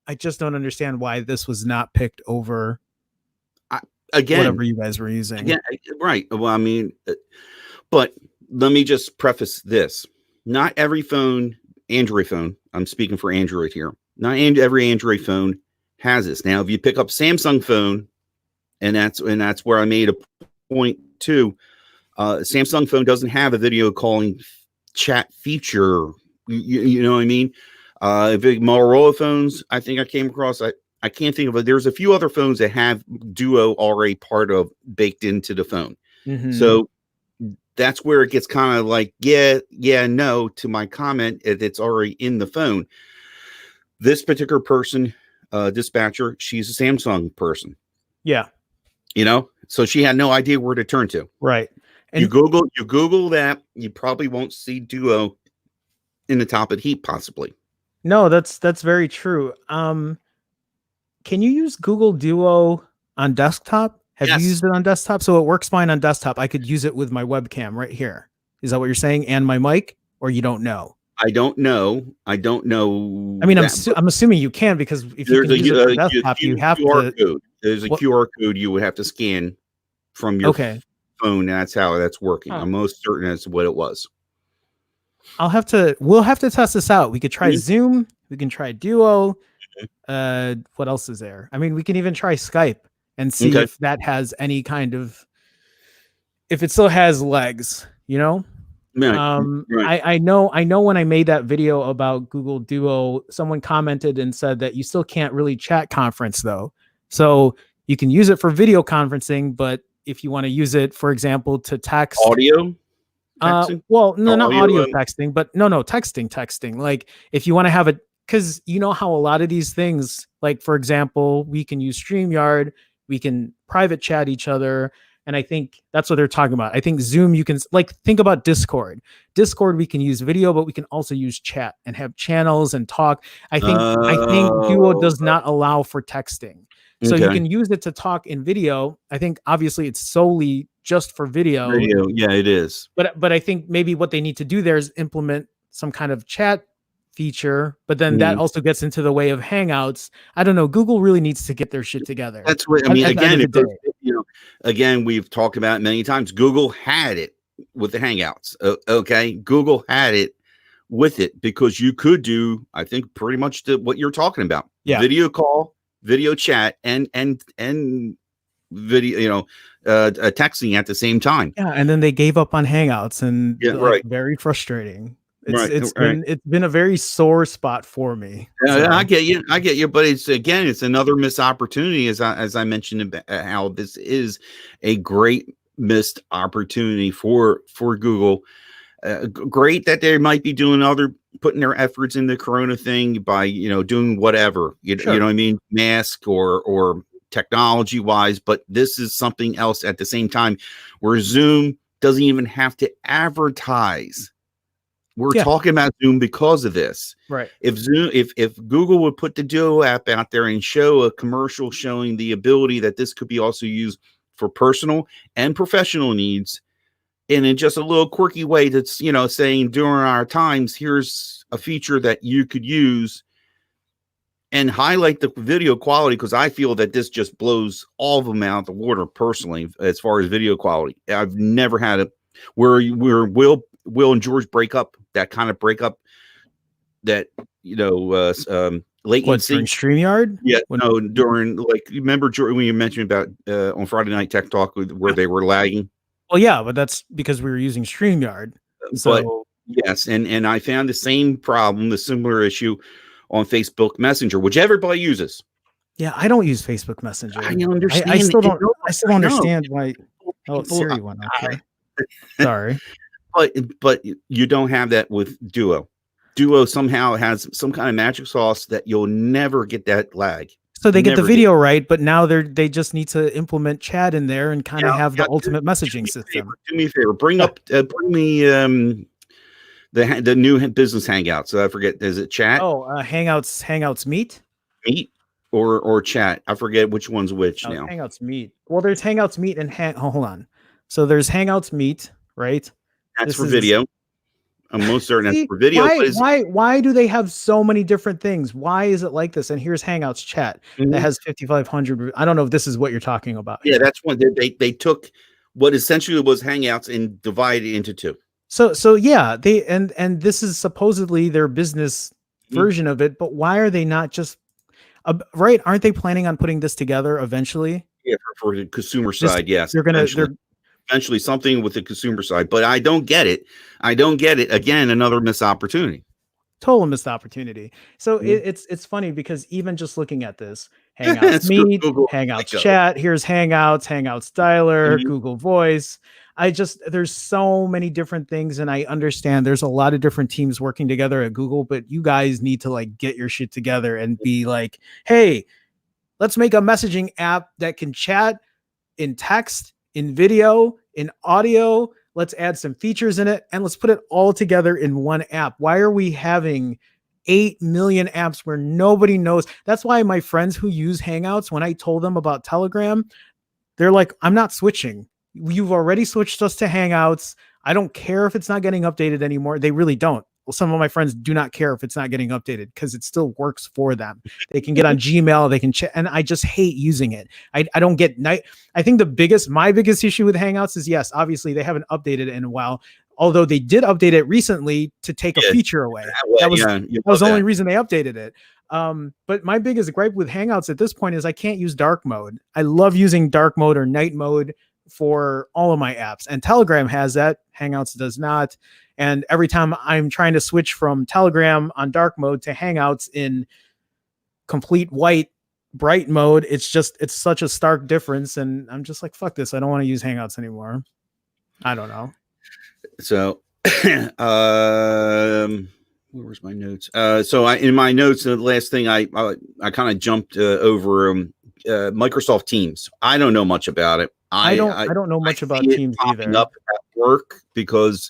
I just don't understand why this was not picked over whatever you guys were using. Yeah, right. Well, I mean, but let me just preface this. Not every phone, Android phone, I'm speaking for Android here, not every Android phone has this. Now, if you pick up Samsung phone, and that's where I made a point too, Samsung phone doesn't have a video calling chat feature. You know what I mean? Big Motorola phones, I think I came across, I can't think of it. There's a few other phones that have Duo already baked into the phone. So that's where it gets kind of like, no, to my comment, it's already in the phone. This particular person, dispatcher, she's a Samsung person. Yeah. So she had no idea where to turn to. Right. And you Google that, you probably won't see Duo in the top of the heap, possibly. No, that's very true. Can you use Google Duo on desktop? Have you used it on desktop? So it works fine on desktop. I could use it with my webcam right here. Is that what you're saying? And my mic, or you don't know? I don't know. I mean, I'm assuming you can, because if you can use it on desktop, you have to. Code. There's a QR code you would have to scan from your phone. That's how that's working. I'm most certain that's what it was. We'll have to test this out. We could try Zoom. We can try Duo. What else is there? I mean, we can even try Skype and see if that has any kind of, if it still has legs, Right. I know when I made that video about Google Duo, someone commented and said that you still can't really chat conference though. So you can use it for video conferencing, but if you want to use it, for example, to text audio, well, no, not audio texting, but no, texting. Like if you want to have it, because you know how a lot of these things, like for example, we can use StreamYard, we can private chat each other. And I think that's what they're talking about. I think Zoom, you can think about Discord. Discord, we can use video, but we can also use chat and have channels and talk. I think Duo does not allow for texting. So you can use it to talk in video. I think obviously it's solely just for video. Yeah, it is. But I think maybe what they need to do there is implement some kind of chat feature, but then that also gets into the way of Hangouts. I don't know. Google really needs to get their shit together. That's what I mean. Again, we've talked about it many times. Google had it with the Hangouts. Google had it with it because you could do, I think, pretty much what you're talking about. Yeah. Video call, video chat, and video, texting at the same time. Yeah, and then they gave up on Hangouts, and very frustrating. It's been a very sore spot for me. I get you, but it's another missed opportunity, as I mentioned about how this is a great missed opportunity for Google. great that they might be doing putting their efforts in the Corona thing by, doing whatever, you know what I mean? Mask or technology wise, but this is something else at the same time where Zoom doesn't even have to advertise. We're talking about Zoom because of this. Right. If Google would put the Duo app out there and show a commercial showing the ability that this could be also used for personal and professional needs, and in just a little quirky way that's, saying during our times, here's a feature that you could use, and highlight the video quality, because I feel that this just blows all of them out of the water personally as far as video quality. I've never had it where Will and George break up, that kind of breakup that, latency. What, during StreamYard? Yeah, no, during, like, remember when you mentioned about on Friday Night Tech Talk where they were lagging? Well, yeah, but that's because we were using StreamYard. So yes, and I found the same problem, the similar issue on Facebook Messenger, which everybody uses. Yeah, I don't use Facebook Messenger. I understand. I still don't understand why. Oh, Siri went off. Sorry. But you don't have that with Duo. Duo somehow has some kind of magic sauce that you'll never get that lag. So they get the video right, but now they just need to implement chat in there and kind of have the ultimate messaging system. Do me a favor. Bring me the new business Hangouts. So I forget. Is it chat? Oh, Hangouts Meet? Meet or chat. I forget which one's which now. Hangouts Meet. Well, there's Hangouts Meet and hold on. So there's Hangouts Meet, right? That's for video. I'm most certain that's for video. Why do they have so many different things? Why is it like this? And here's Hangouts chat that has 5,500. I don't know if this is what you're talking about. Yeah, that's one. They took what essentially was Hangouts and divided it into two. So yeah, and this is supposedly their business version of it, but why are they not just right? Aren't they planning on putting this together eventually? Yeah, for the consumer side, yes. They're eventually something with the consumer side, but I don't get it. Again, another missed opportunity. Total missed opportunity. So it's funny because even just looking at this, Hangouts Meet, Hangouts Chat, here's Hangouts Dialer, Google Voice. There's so many different things, and I understand there's a lot of different teams working together at Google, but you guys need to like get your shit together and be like, hey, let's make a messaging app that can chat in text, in video, in audio. Let's add some features in it and let's put it all together in one app. Why are we having 8 million apps where nobody knows? That's why my friends who use Hangouts, when I told them about Telegram, they're like, I'm not switching. You've already switched us to Hangouts. I don't care if it's not getting updated anymore. They really don't. Well, some of my friends do not care if it's not getting updated because it still works for them. They can get on Gmail, they can check, and I just hate using it. I don't get. I think my biggest issue with Hangouts is, yes, obviously they haven't updated it in a while. Although they did update it recently to take a feature away. That was the only reason they updated it. But my biggest gripe with Hangouts at this point is I can't use dark mode. I love using dark mode or night mode for all of my apps, and Telegram has that. Hangouts does not. And every time I'm trying to switch from Telegram on dark mode to Hangouts in complete white bright mode, it's such a stark difference. And I'm just like, fuck this. I don't want to use Hangouts anymore. I don't know. So, where's my notes? In my notes, the last thing I kind of jumped over Microsoft Teams. I don't know much about it. I don't know much about Teams either. Up at work because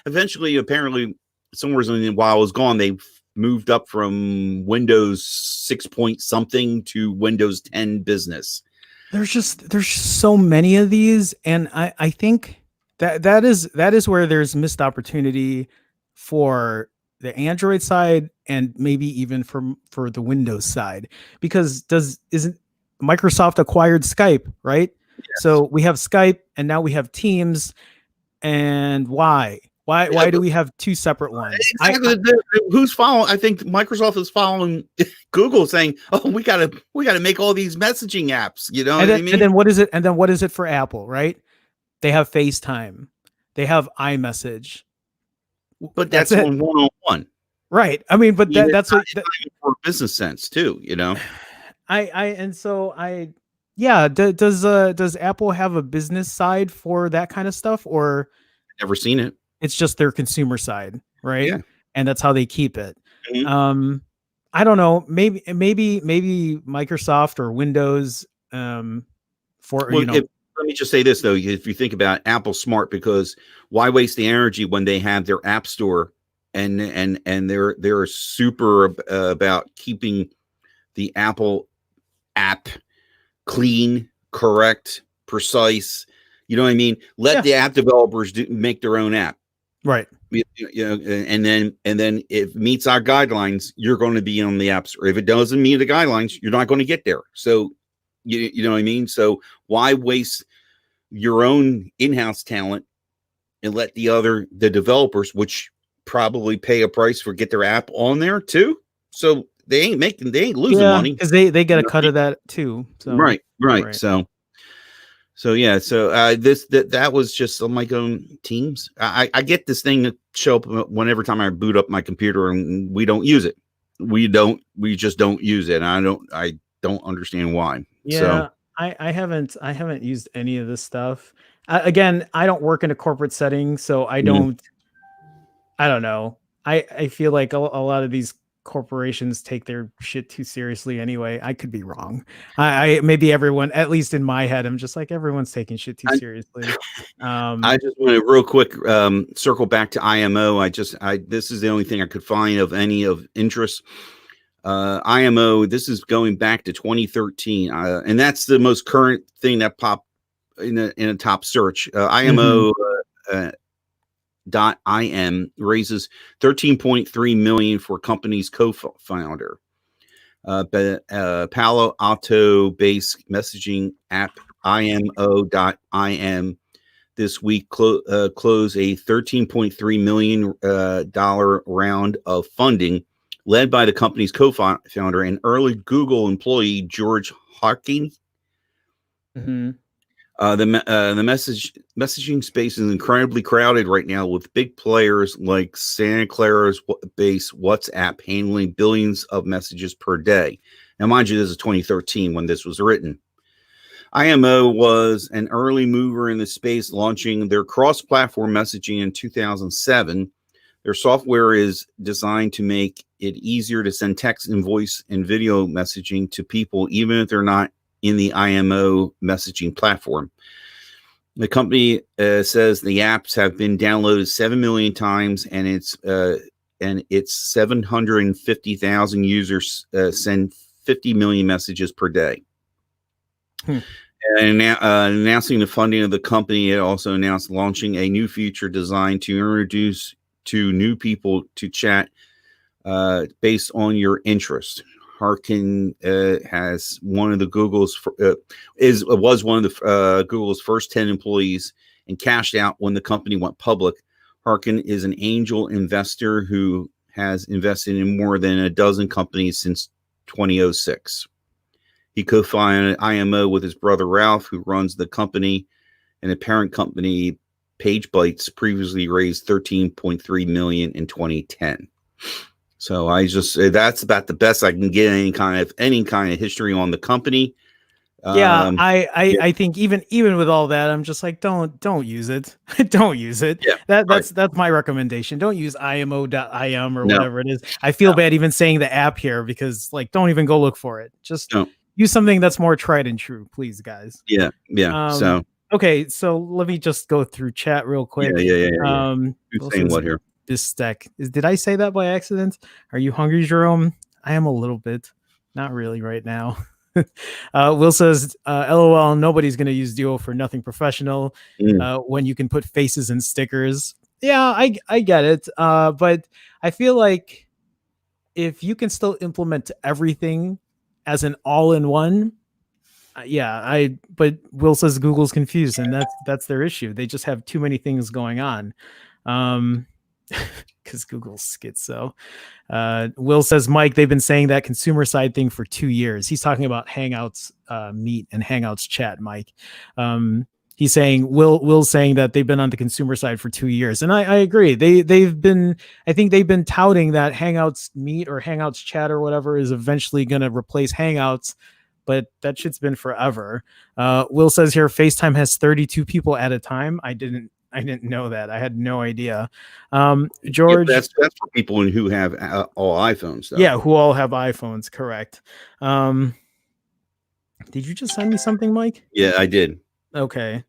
eventually, apparently, somewhere while I was gone, they moved up from Windows 6 point something to Windows 10 Business. There's so many of these, and I think that is where there's missed opportunity for the Android side and maybe even for the Windows side, because isn't Microsoft acquired Skype, right? Yes. So we have Skype and now we have Teams. And why do we have two separate ones? Exactly. Who's following? I think Microsoft is following Google, saying, "Oh, we gotta make all these messaging apps." You know, and then what is it? And then what is it for Apple? Right? They have FaceTime, they have iMessage, but that's on one-on-one, right? I mean, but that's what for business sense too. You know, Yeah. Does Apple have a business side for that kind of stuff, or Never seen it. It's just their consumer side, right? Yeah. And that's how they keep it. Mm-hmm. I don't know. Maybe Microsoft or Windows for Well, let me just say this though: if you think about Apple Smart, because why waste the energy when they have their App Store, and they're super about keeping the Apple app clean, correct, precise. You know what I mean? Let the app developers make their own app, right? You know, and then if it meets our guidelines, you're going to be on the app store. If it doesn't meet the guidelines, you're not going to get there. So you know what I mean? So why waste your own in-house talent and let the developers, which probably pay a price for get their app on there too? So they ain't losing money because they get a cut of that too. So right. So yeah, so that was just on my own Teams. I get this thing to show up whenever time I boot up my computer, and we don't use it. We just don't use it. I don't understand why. Yeah, so I haven't used any of this stuff. Again, I don't work in a corporate setting, so I don't know. I feel like a lot of these corporations take their shit too seriously anyway. I could be wrong. I maybe everyone, at least in my head, I'm just like everyone's taking shit too seriously. I just want to real quick circle back to IMO. This is the only thing I could find of any of interest. IMO, this is going back to 2013, and that's the most current thing that popped in a top search. IMO .im raises 13.3 million for company's co-founder. Palo Alto-based messaging app IMO.im this week close a $13.3 million round of funding led by the company's co-founder and early Google employee George Harkin. The messaging space is incredibly crowded right now with big players like Santa Clara's based WhatsApp handling billions of messages per day. Now, mind you, this is 2013 when this was written. IMO was an early mover in the space, launching their cross-platform messaging in 2007. Their software is designed to make it easier to send text and voice and video messaging to people, even if they're not in the IMO messaging platform. The company says the apps have been downloaded 7 million times, and it's 750,000 users send 50 million messages per day. And announcing the funding of the company, it also announced launching a new feature designed to introduce to new people to chat based on your interest. Harkin has one of the Google's was one of the Google's first 10 employees and cashed out when the company went public. Harkin is an angel investor who has invested in more than a dozen companies since 2006. He co-founded IMO with his brother Ralph, who runs the company, and the parent company PageBytes previously raised $13.3 million in 2010. So I just that's about the best I can get any kind of history on the company. Yeah, I think even with all that, I'm just like don't use it. Don't use it. Yeah, that's my recommendation. Don't use IMO.im or whatever it is. I feel bad even saying the app here because like don't even go look for it. Just use something that's more tried and true, please, guys. Yeah. So okay, so let me just go through chat real quick. Yeah. Who's saying what here? This stack did I say that by accident? Are you hungry, Jerome? I am a little bit, not really right now. Will says, LOL, nobody's going to use Duo for nothing professional when you can put faces and stickers. Yeah, I get it. But I feel like if you can still implement everything as an all-in-one, but Will says Google's confused, and that's their issue. They just have too many things going on. Because Google's schizo. Will says, Mike, they've been saying that consumer side thing for 2 years. He's talking about Hangouts Meet and Hangouts Chat, Mike. He's saying, Will's saying that they've been on the consumer side for 2 years. And I agree. I think they've been touting that Hangouts Meet or Hangouts Chat or whatever is eventually going to replace Hangouts, but that shit's been forever. Will says here, FaceTime has 32 people at a time. I didn't I didn't know that. I had no idea. Yeah, George, that's for people who have all iPhones, though. yeah, who all have iPhones, correct. Did you just send me something, Mike? Yeah, I did. Okay.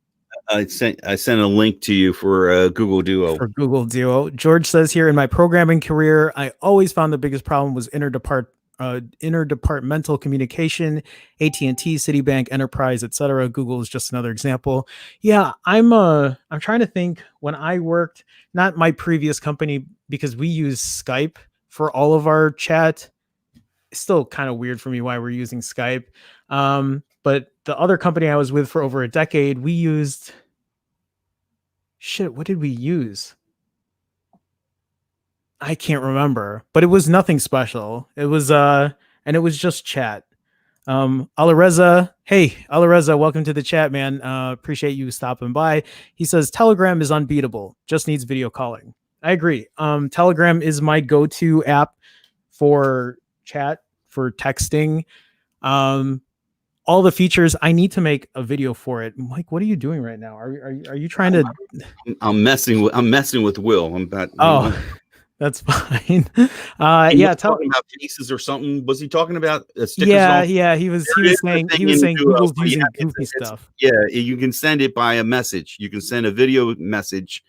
I sent a link to you for Google Duo. For Google Duo. George says here, in my programming career, I always found the biggest problem was interdepartmental communication, AT&T, Citibank, Enterprise, etc. Google is just another example. Yeah, I'm trying to think when I worked, not my previous company, because we use Skype for all of our chat. It's still kind of weird for me why we're using Skype. But the other company I was with for over a decade, we used what did we use? I can't remember, but it was nothing special. It was and it was just chat. Alareza, hey Alareza, welcome to the chat, man. Appreciate you stopping by. He says Telegram is unbeatable, just needs video calling. I agree. Telegram is my go-to app for chat, for texting. All the features. I need to make a video for it. Mike, what are you doing right now? Are you trying to? I'm messing with Will. I'm about. That's fine. Yeah, talking about cases or something. Was he talking about stickers? Yeah. He was saying Google's using goofy stuff. Yeah, you can send it by a message. You can send a video message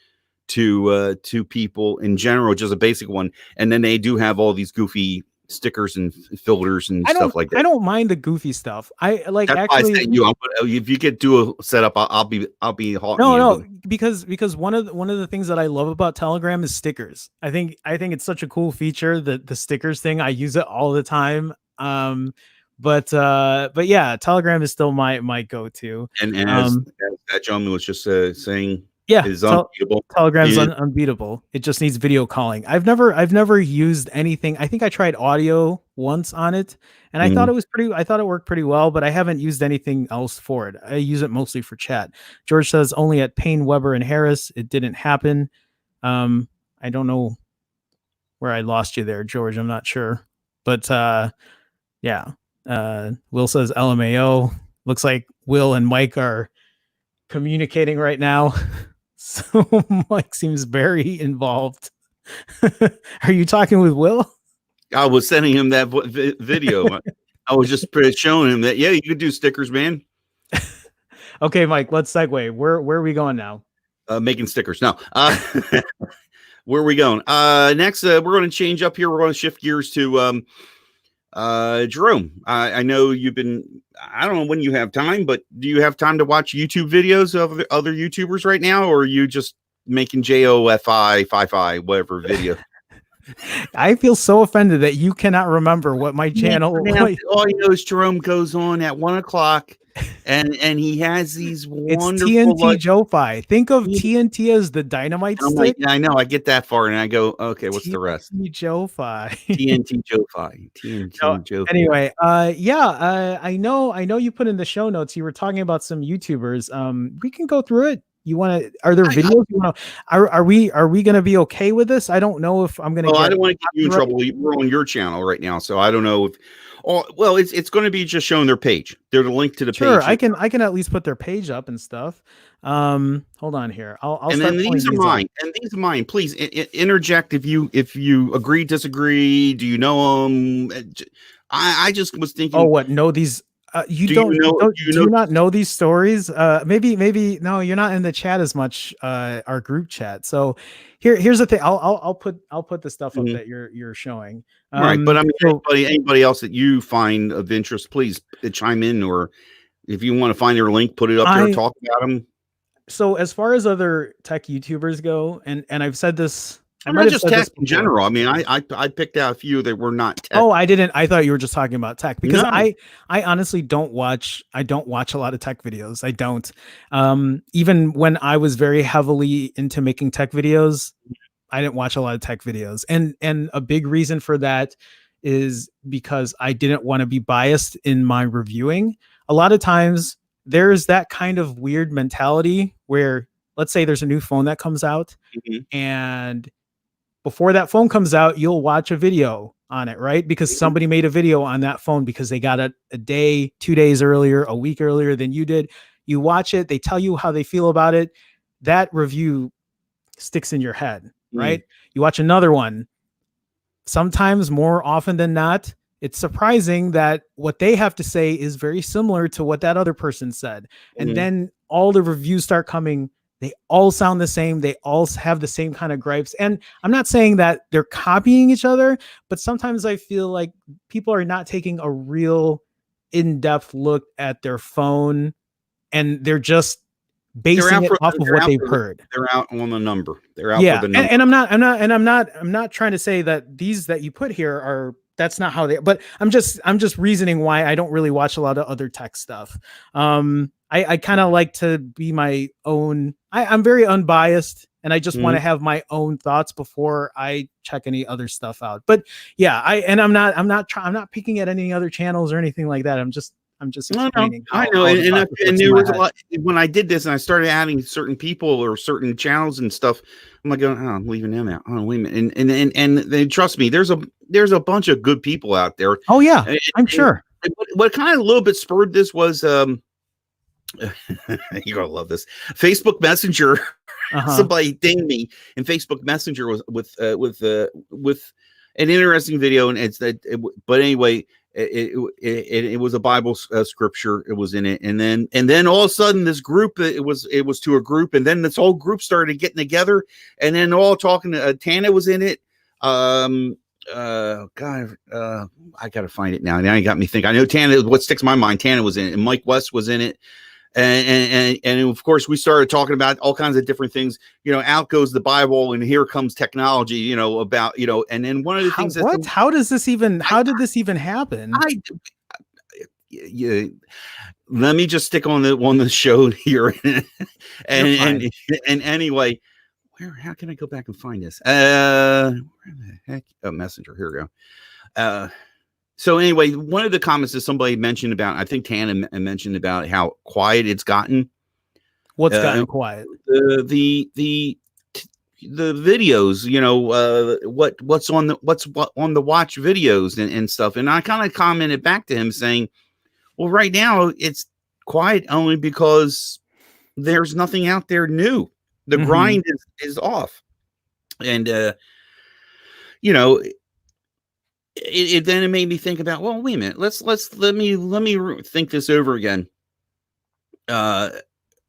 to people in general, just a basic one, and then they do have all these goofy stickers and filters and stuff like that. I don't mind the goofy stuff. I like. That's actually. Why I you, if you could do a setup, I'll be hot. No, because one of the things that I love about Telegram is stickers. I think it's such a cool feature, that the stickers thing. I use it all the time. But yeah, Telegram is still my go-to. And as that gentleman was just saying. Yeah, is unbeatable. Telegram's unbeatable. It just needs video calling. I've never used anything. I think I tried audio once on it, and I thought it worked pretty well, but I haven't used anything else for it. I use it mostly for chat. George says only at Payne, Weber, and Harris. It didn't happen. I don't know where I lost you there, George. I'm not sure, but yeah. Will says LMAO. Looks like Will and Mike are communicating right now. So Mike seems very involved. Are you talking with Will? I was sending him that video. I was just showing him that, yeah, you could do stickers, man. Okay, Mike, let's segue. Where are we going now? Making stickers. Now, where are we going? Next, we're going to change up here. We're going to shift gears to Jerome. I know you've been, I don't know when you have time, but do you have time to watch YouTube videos of other YouTubers right now, or are you just making JOFI whatever video? I feel so offended that you cannot remember what my channel. All you know is Jerome goes on at 1:00, and he has these wonderful. It's TNT Joe-Fi. Think of TNT as the dynamite stick. Like, I know. I get that far, and I go, okay, what's the rest? Joe-Fi. TNT Joe-Fi. TNT Joe-Fi. Anyway, I know you put in the show notes. You were talking about some YouTubers. We can go through it. You want to? Are there videos? Are we going to be okay with this? I don't know if I'm going to. I don't want to get you in trouble. We're on your channel right now, so I don't know if. Oh, well, it's going to be just showing their page. They're the link to the page. Sure, I can at least put their page up and stuff. Hold on here. I'll and then these are mine. And these are mine. Please interject if you agree, disagree. Do you know them? I just was thinking. Oh, what? No, these. Do you not know these stories? Maybe no, you're not in the chat as much, our group chat. So here's the thing. I'll put the stuff up that you're showing. Right, but I mean, anybody else that you find of interest, please chime in, or if you want to find their link, put it up there, talk about them. So as far as other tech YouTubers go, and I've said this. I'm not just tech in general. I mean, I picked out a few that were not tech. Oh, I didn't. I thought you were just talking about tech, because I honestly don't watch a lot of tech videos. I don't. Even when I was very heavily into making tech videos, I didn't watch a lot of tech videos. And a big reason for that is because I didn't want to be biased in my reviewing. A lot of times there's that kind of weird mentality where, let's say there's a new phone that comes out, and before that phone comes out, you'll watch a video on it, right? Because somebody made a video on that phone because they got it a day, 2 days earlier, a week earlier than you did. You watch it, they tell you how they feel about it. that review sticks in your head, right? You watch another one. Sometimes, more often than not, it's surprising that what they have to say is very similar to what that other person said. And then all the reviews start coming. They all sound the same. They all have the same kind of gripes. And I'm not saying that they're copying each other, but sometimes I feel like people are not taking a real in-depth look at their phone, and they're just basing it off of what they've heard. They're out on the number. They're out for the number. And I'm not trying to say that these that you put here are, that's not how they, but I'm just reasoning why I don't really watch a lot of other tech stuff. I kind of like to be my own. I'm very unbiased, and I just want to have my own thoughts before I check any other stuff out. But yeah, I'm not picking at any other channels or anything like that. I'm just explaining. I know. And there was a lot when I did this and I started adding certain people or certain channels and stuff. I'm like, I'm leaving them out. Oh, wait a minute. And they trust me. There's a bunch of good people out there. Oh yeah, I'm sure. What kind of a little bit spurred this was, you're gonna love this. Facebook Messenger. Somebody dinged me, and Facebook Messenger was with an interesting video, and it's that. But anyway. It was a Bible scripture. It was in it, and then all of a sudden this group, it was to a group, and then this whole group started getting together, and then all talking. Tana was in it. God, I gotta find it now. Now you got me thinking. I know Tana. What sticks in my mind? Tana was in it, and Mike West was in it. And of course we started talking about all kinds of different things, out goes the Bible and here comes technology, about, and then one of the things how did this even happen? Let me just stick on the show here. and anyway, how can I go back and find this? Where the heck? Oh, Messenger. Here we go. So anyway, one of the comments that somebody mentioned about, I think Tana mentioned about how quiet it's gotten. What's gotten quiet? The videos, what's on the watch videos and stuff. And I kind of commented back to him saying, well, right now it's quiet only because there's nothing out there new. The grind is off. And, it then it made me think about, well, wait a minute, let me think this over again. All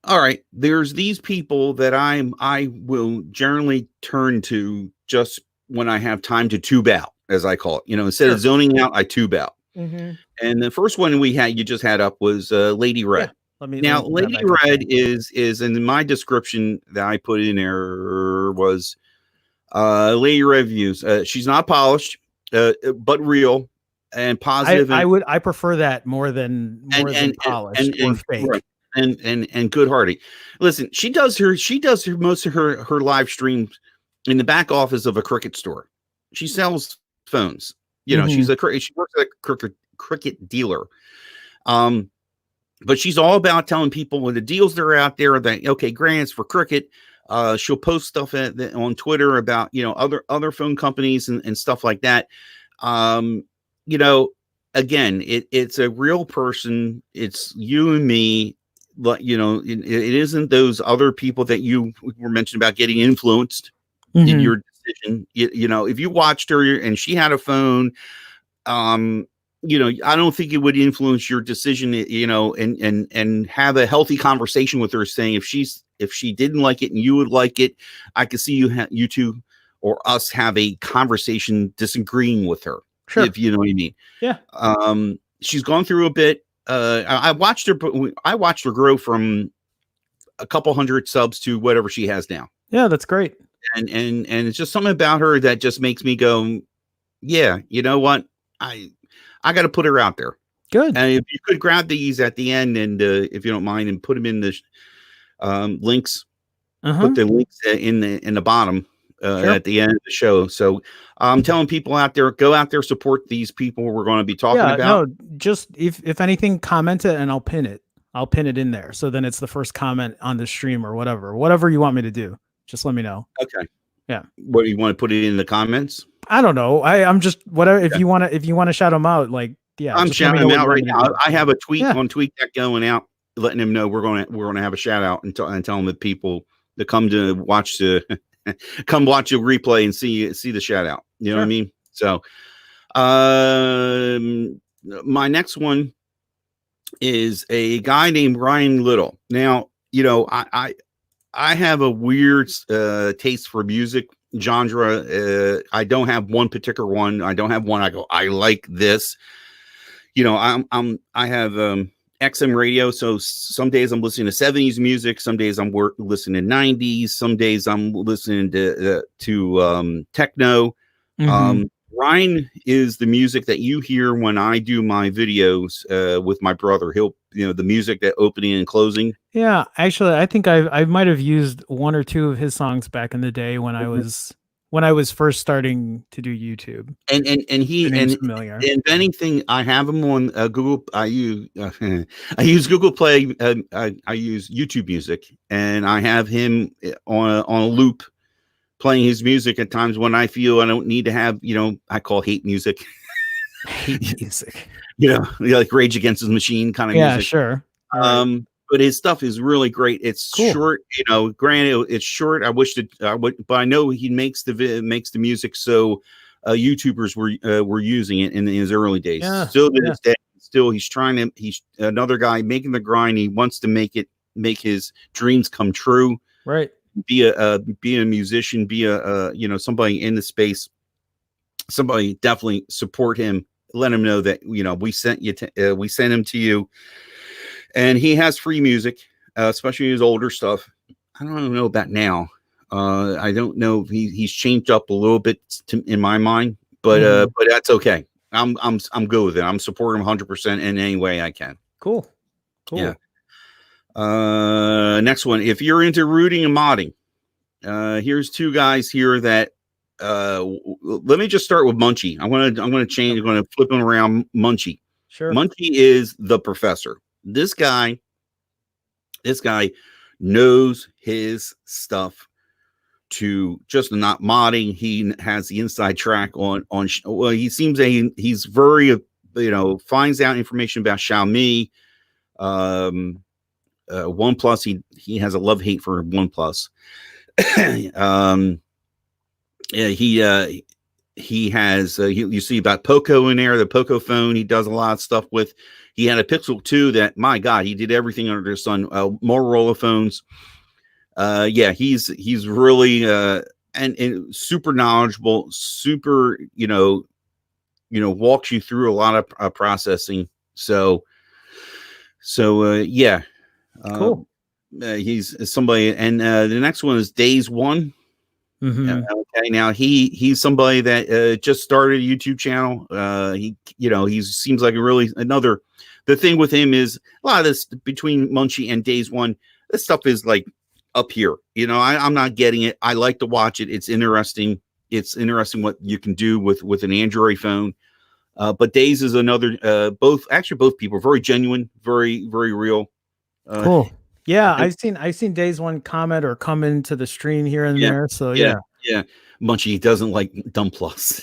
right, there's these people that I will generally turn to just when I have time to tube out, as I call it. Instead of zoning out, I tube out. And the first one you just had up was Lady Red. Yeah. Lady Red is in my description that I put in there was Lady Red views. She's not polished. But real and positive. I prefer that more than polished or fake. Right. And good-hearted. Listen, she does most of her live streams in the back office of a Cricket store. She sells phones. She works at a Cricket dealer. But she's all about telling people when the deals that are out there that grants for Cricket. She'll post stuff on Twitter about, other phone companies and stuff like that. Again, it's a real person. It's you and me, but it isn't those other people that you were mentioning about getting influenced in your decision. If you watched her and she had a phone, I don't think it would influence your decision, and have a healthy conversation with her saying, if she didn't like it and you would like it, I could see you two or us have a conversation disagreeing with her. Sure. If you know what I mean. Yeah. She's gone through a bit. I watched her grow from a couple hundred subs to whatever she has now. Yeah, that's great. And it's just something about her that just makes me go, yeah, you know what? I got to put her out there. Good. And if you could grab these at the end, and if you don't mind, and put them in the links, put the links in the bottom at the end of the show. So I'm telling people out there, go out there, support these people we're going to be talking about. No, just if anything, comment it and I'll pin it. I'll pin it in there. So then it's the first comment on the stream or whatever you want me to do. Just let me know. Okay. Yeah. What, you want to put it in the comments? I don't know. I'm just whatever. If you want to shout them out, I'm shouting them out right now. I have a tweet on TweetDeck going out, letting them know we're going to have a shout out and tell them that people to come to watch the come watch a replay and see the shout out. You know what I mean? So my next one is a guy named Ryan Little. Now, you know, I have a weird taste for music genre. I don't have one particular one. I don't have one. I go, I like this. You know, I have XM radio. So some days I'm listening to 70s music. Some days I'm listening to 90s. Some days I'm listening to techno. Ryan is the music that you hear when I do my videos with my brother. He'll, you know, the music that opening and closing. Yeah, actually, I think I might have used one or two of his songs back in the day when I was first starting to do YouTube. And he and familiar. And if anything, I have him on Google. I use I use Google Play. I use YouTube Music, and I have him on a loop, playing his music at times when I feel I don't need to have, you know, I call hate music. Hate music. You know, like Rage Against the Machine kind of music. Yeah, sure. But his stuff is really great. It's cool. Short, you know, granted it's short. I wish that but I know he makes the music so YouTubers were using it in his early days. Yeah, still to this day, still he's another guy making the grind. He wants to make his dreams come true. Right. Be a musician, be a you know, somebody in the space. Somebody definitely support him. Let him know that, you know, we sent him to you, and he has free music, especially his older stuff. I don't know about now. I don't know if he's changed up a little bit in my mind, but that's okay. I'm good with it. I'm supporting him 100% in any way I can. Cool. Yeah. Next one. If you're into rooting and modding, here's two guys here that let me just start with Munchie. I'm gonna change. I'm gonna flip him around. Munchie. Sure. Munchie is the professor. This guy knows his stuff. To just not modding, he has the inside track on. Well, he seems he's very, you know, finds out information about Xiaomi, OnePlus. He has a love hate for OnePlus. Yeah, he has you see about Poco in there, the Poco phone. He does a lot of stuff with. He had a Pixel 2 that, my God, he did everything under the sun. Motorola phones. Yeah, he's really and super knowledgeable, super, you know, walks you through a lot of processing. So yeah, cool. He's somebody, and the next one is Days One. Okay, now he's somebody that just started a YouTube channel. He seems like the thing with him is a lot of this between Munchie and Days One. This stuff is like up here. You know, I'm not getting it. I like to watch it. It's interesting. It's interesting what you can do with an Android phone. But Days is another. Both people are very genuine, very very real. Cool. Yeah, I've seen Days One comment or come into the stream here and there. So yeah. Munchie doesn't like dumb plus.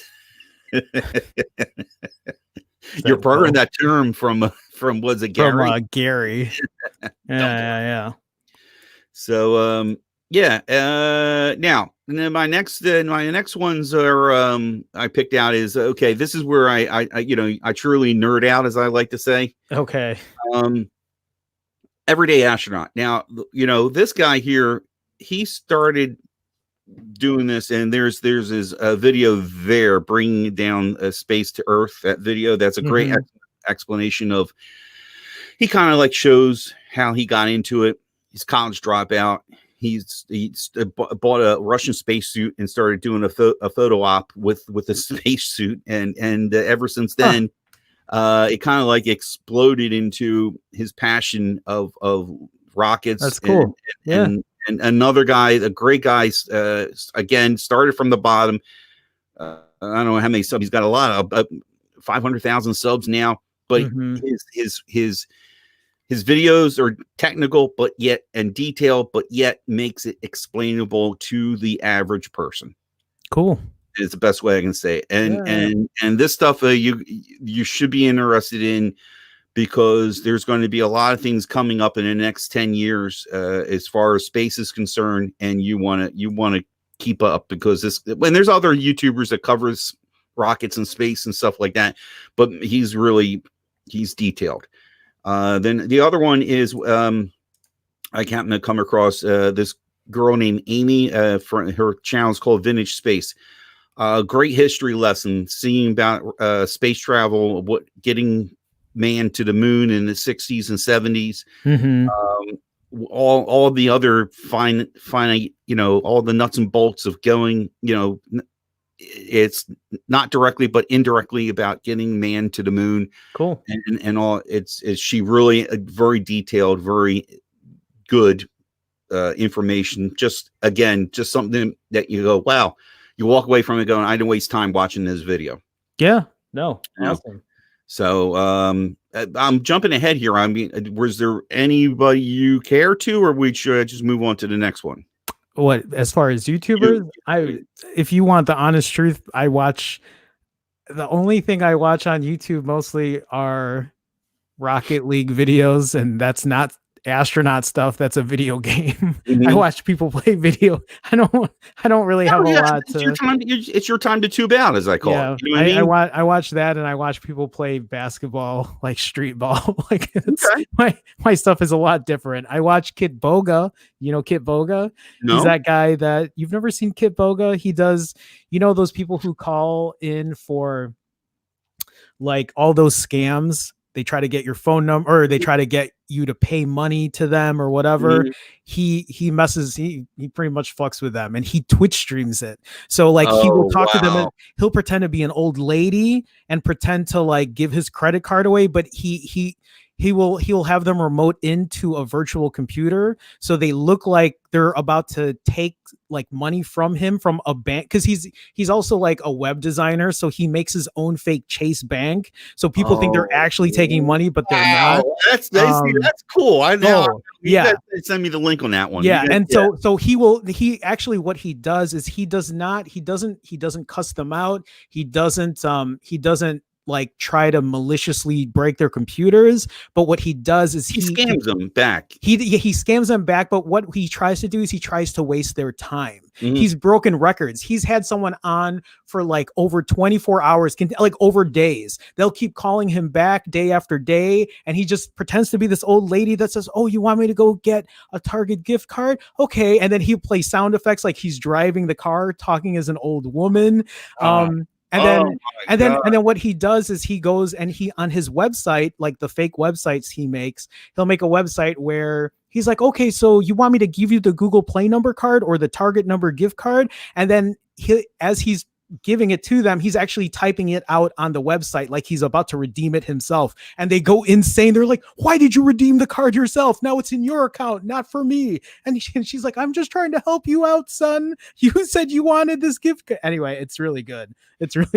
You're borrowing that term from was it Gary? From Gary. Yeah. So now my next ones are I picked out is okay. This is where I truly nerd out, as I like to say. Okay. Everyday Astronaut. Now, you know, this guy here, he started doing this, and there's his video there, bringing down space to Earth. That video, that's a great explanation of. He kind of like shows how he got into it. He's college dropout. He's bought a Russian spacesuit and started doing a photo op with a spacesuit, and ever since then. It kind of like exploded into his passion of rockets. That's cool. And another guy, a great guy, again, started from the bottom. I don't know how many subs. He's got a lot of 500,000 subs now, but his videos are technical, but yet and detailed, but yet makes it explainable to the average person. Cool. Is the best way I can say it. And this stuff you should be interested in, because there's going to be a lot of things coming up in the next 10 years as far as space is concerned, and you want to keep up, because when there's other YouTubers that covers rockets and space and stuff like that, but he's detailed. Then the other one is I happened to come across this girl named Amy. For her channel is called Vintage Space. Great history lesson, seeing about space travel, what getting man to the moon in the 60s and 70s. All the other fine, all the nuts and bolts of going, it's not directly but indirectly about getting man to the moon. Cool. And all. She really very detailed, very good information. Just something that you go, wow, you walk away from it going, I didn't waste time watching this video. Yeah, no, awesome. So I'm jumping ahead here. I mean, was there anybody you care to, or we should just move on to the next one? What, as far as YouTubers, if you want the honest truth, the only thing I watch on YouTube mostly are Rocket League videos, and that's not astronaut stuff. That's a video game. I watch people play video. I don't really have a lot to. It's your time to tube out, as I call it. You know what I watch that, and I watch people play basketball, like street ball. Like my stuff is a lot different. I watch Kit Boga. You know Kit Boga? No. He's that guy that you've never seen. Kit Boga. He does. Those people who call in for like all those scams. They try to get your phone number, or they try to get you to pay money to them or whatever. He pretty much fucks with them, and he Twitch streams it. So like he will talk to them, and he'll pretend to be an old lady and pretend to like give his credit card away, but he'll have them remote into a virtual computer, so they look like they're about to take like money from him from a bank, because he's also like a web designer, so he makes his own fake Chase Bank, so people think they're actually taking money, but they're not. That's cool. I know. Yeah, send me the link on that one. Yeah, so he actually, what he does is he doesn't cuss them out. He doesn't like try to maliciously break their computers, but what he does is he scams them back. He scams them back, but what he tries to do is he tries to waste their time. He's broken records. He's had someone on for like over 24 hours, like over days. They'll keep calling him back day after day, and he just pretends to be this old lady that says, "Oh, you want me to go get a Target gift card? Okay." And then he'll play sound effects like he's driving the car, talking as an old woman. And then what he does is he goes and he, on his website, like the fake websites he makes, he'll make a website where he's like, okay, so you want me to give you the Google Play number card or the Target number gift card? And then as he's giving it to them, he's actually typing it out on the website like he's about to redeem it himself, and they go insane. They're like, why did you redeem the card yourself? Now it's in your account, not for me. And she's like, I'm just trying to help you out, son. You said you wanted this gift. Anyway, it's really good. That's good.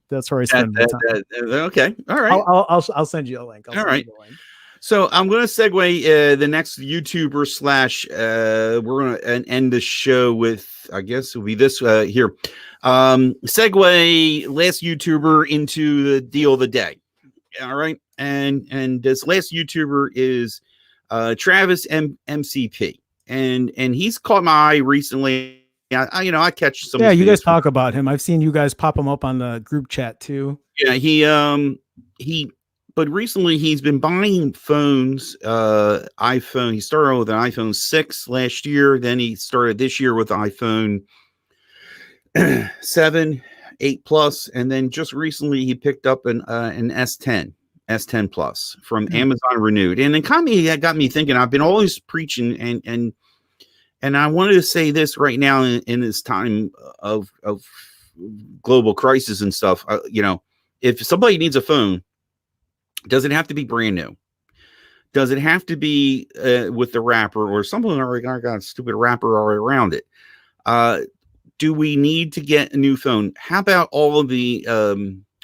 That's where I spend my time. Okay, all right. I'll send you a link. All right. So I'm going to segue the next YouTuber / we're going to end the show with, I guess it'll be this here. Segue last YouTuber into the deal of the day. All right. And this last YouTuber is Travis MCP. And he's caught my eye recently. I catch some. Yeah, you guys talk about him. I've seen you guys pop him up on the group chat too. Yeah, but recently he's been buying phones, iPhone. He started with an iPhone 6 last year. Then he started this year with iPhone 7, 8 Plus. And then just recently he picked up an S10 Plus from Amazon Renewed. And it got me thinking, I've been always preaching and I wanted to say this right now in this time of global crisis and stuff. If somebody needs a phone, does it have to be brand new? Does it have to be with the wrapper, or someone already got a stupid wrapper already around it? Do we need to get a new phone? How about all of the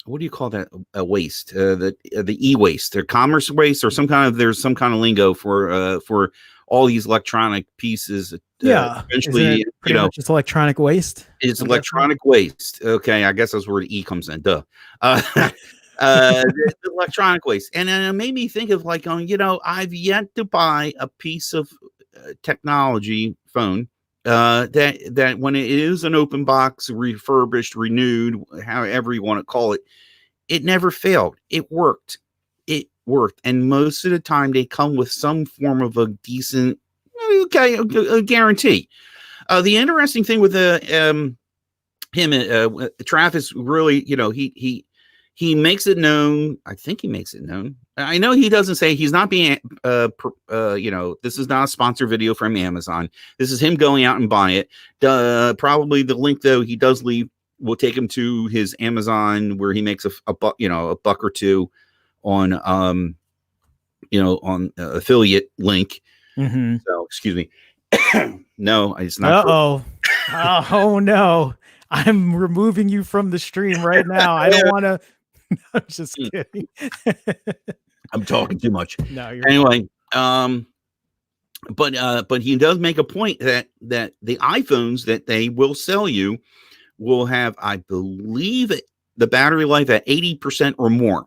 what do you call that? Waste, the e-waste, or commerce waste, or there's some kind of lingo for all these electronic pieces. Eventually, it's electronic waste. It's electronic waste. Okay, I guess that's where the E comes in. Duh. the electronic waste, and then it made me think of like, I've yet to buy a piece of technology phone that when it is an open box, refurbished, renewed, however you want to call it, it never failed. It worked. And most of the time they come with some form of a decent, a guarantee. The interesting thing with Travis, really, he makes it known. I think he makes it known. I know he doesn't say, he's not being, this is not a sponsored video from Amazon. This is him going out and buying it. Probably the link, though, he does leave, will take him to his Amazon, where he makes a buck or two on, on affiliate link. Mm-hmm. So, excuse me. No, it's not. Oh no. I'm removing you from the stream right now. I don't want to. I'm just kidding. I'm talking too much. No, you're anyway. But he does make a point that the iPhones that they will sell you will have, I believe, the battery life at 80% or more.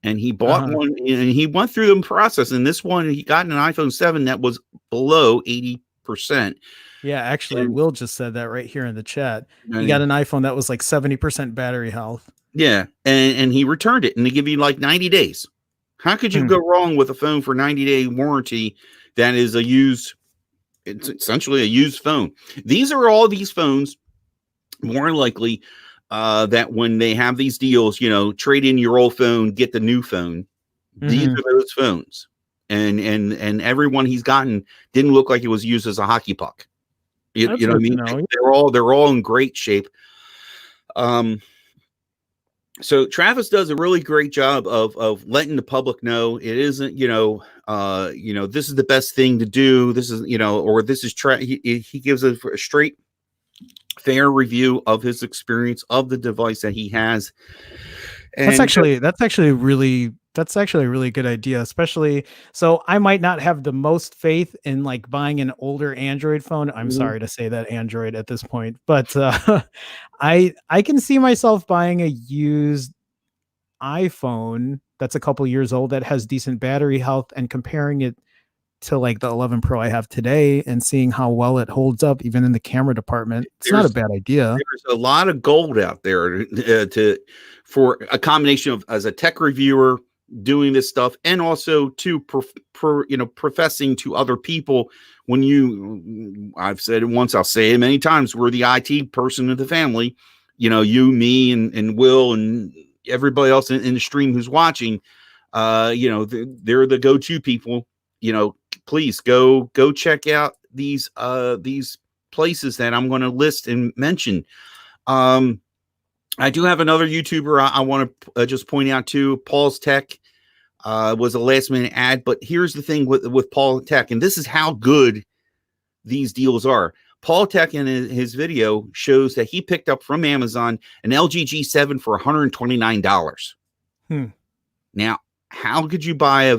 And he bought one, and he went through the process. And this one, he got an iPhone 7 that was below 80%. Yeah, actually, Will just said that right here in the chat. He got an iPhone that was like 70% battery health. Yeah, and he returned it, and they give you like 90 days. How could you go wrong with a phone for 90-day warranty that is it's essentially a used phone? These are all these phones, more likely, that when they have these deals, trade in your old phone, get the new phone. These are those phones. And everyone he's gotten didn't look like it was used as a hockey puck. You know what I mean? They're all in great shape. So Travis does a really great job of letting the public know it isn't, this is the best thing to do. This is, or this is he gives a straight, fair review of his experience of the device that he has. And that's actually a really good idea, especially. So I might not have the most faith in like buying an older Android phone. I'm sorry to say that, Android at this point, but I can see myself buying a used iPhone that's a couple years old that has decent battery health and comparing it to like the 11 Pro I have today and seeing how well it holds up even in the camera department. It's not a bad idea. There's a lot of gold out there for a combination of, as a tech reviewer, doing this stuff, and also to professing to other people. When I've said it once, I'll say it many times, we're the IT person of the family, you, me, and Will, and everybody else in the stream who's watching, they're the go-to people. Please go check out these places that I'm going to list and mention. I do have another YouTuber I want to just point out too. Paul's Tech was a last minute ad, but here's the thing with Paul Tech, and this is how good these deals are. Paul Tech in his video shows that he picked up from Amazon an LG G7 for $129. Now, how could you buy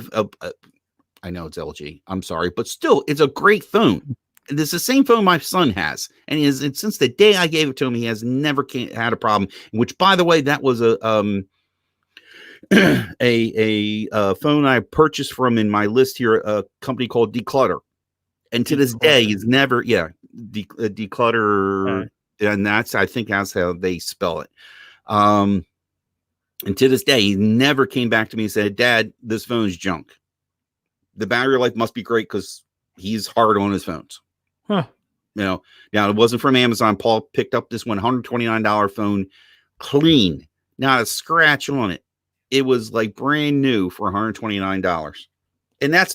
I know it's LG, I'm sorry, but still, it's a great phone. And it's the same phone my son has, and since the day I gave it to him, he has never had a problem. Which, by the way, that was a phone I purchased from in my list here, a company called Declutter, and to this day, he's never, Declutter, and I think that's how they spell it. And to this day, he never came back to me and said, "Dad, this phone is junk." The battery life must be great because he's hard on his phones. Now it wasn't from Amazon. Paul picked up this $129 phone, clean, not a scratch on it. It was like brand new for $129. And that's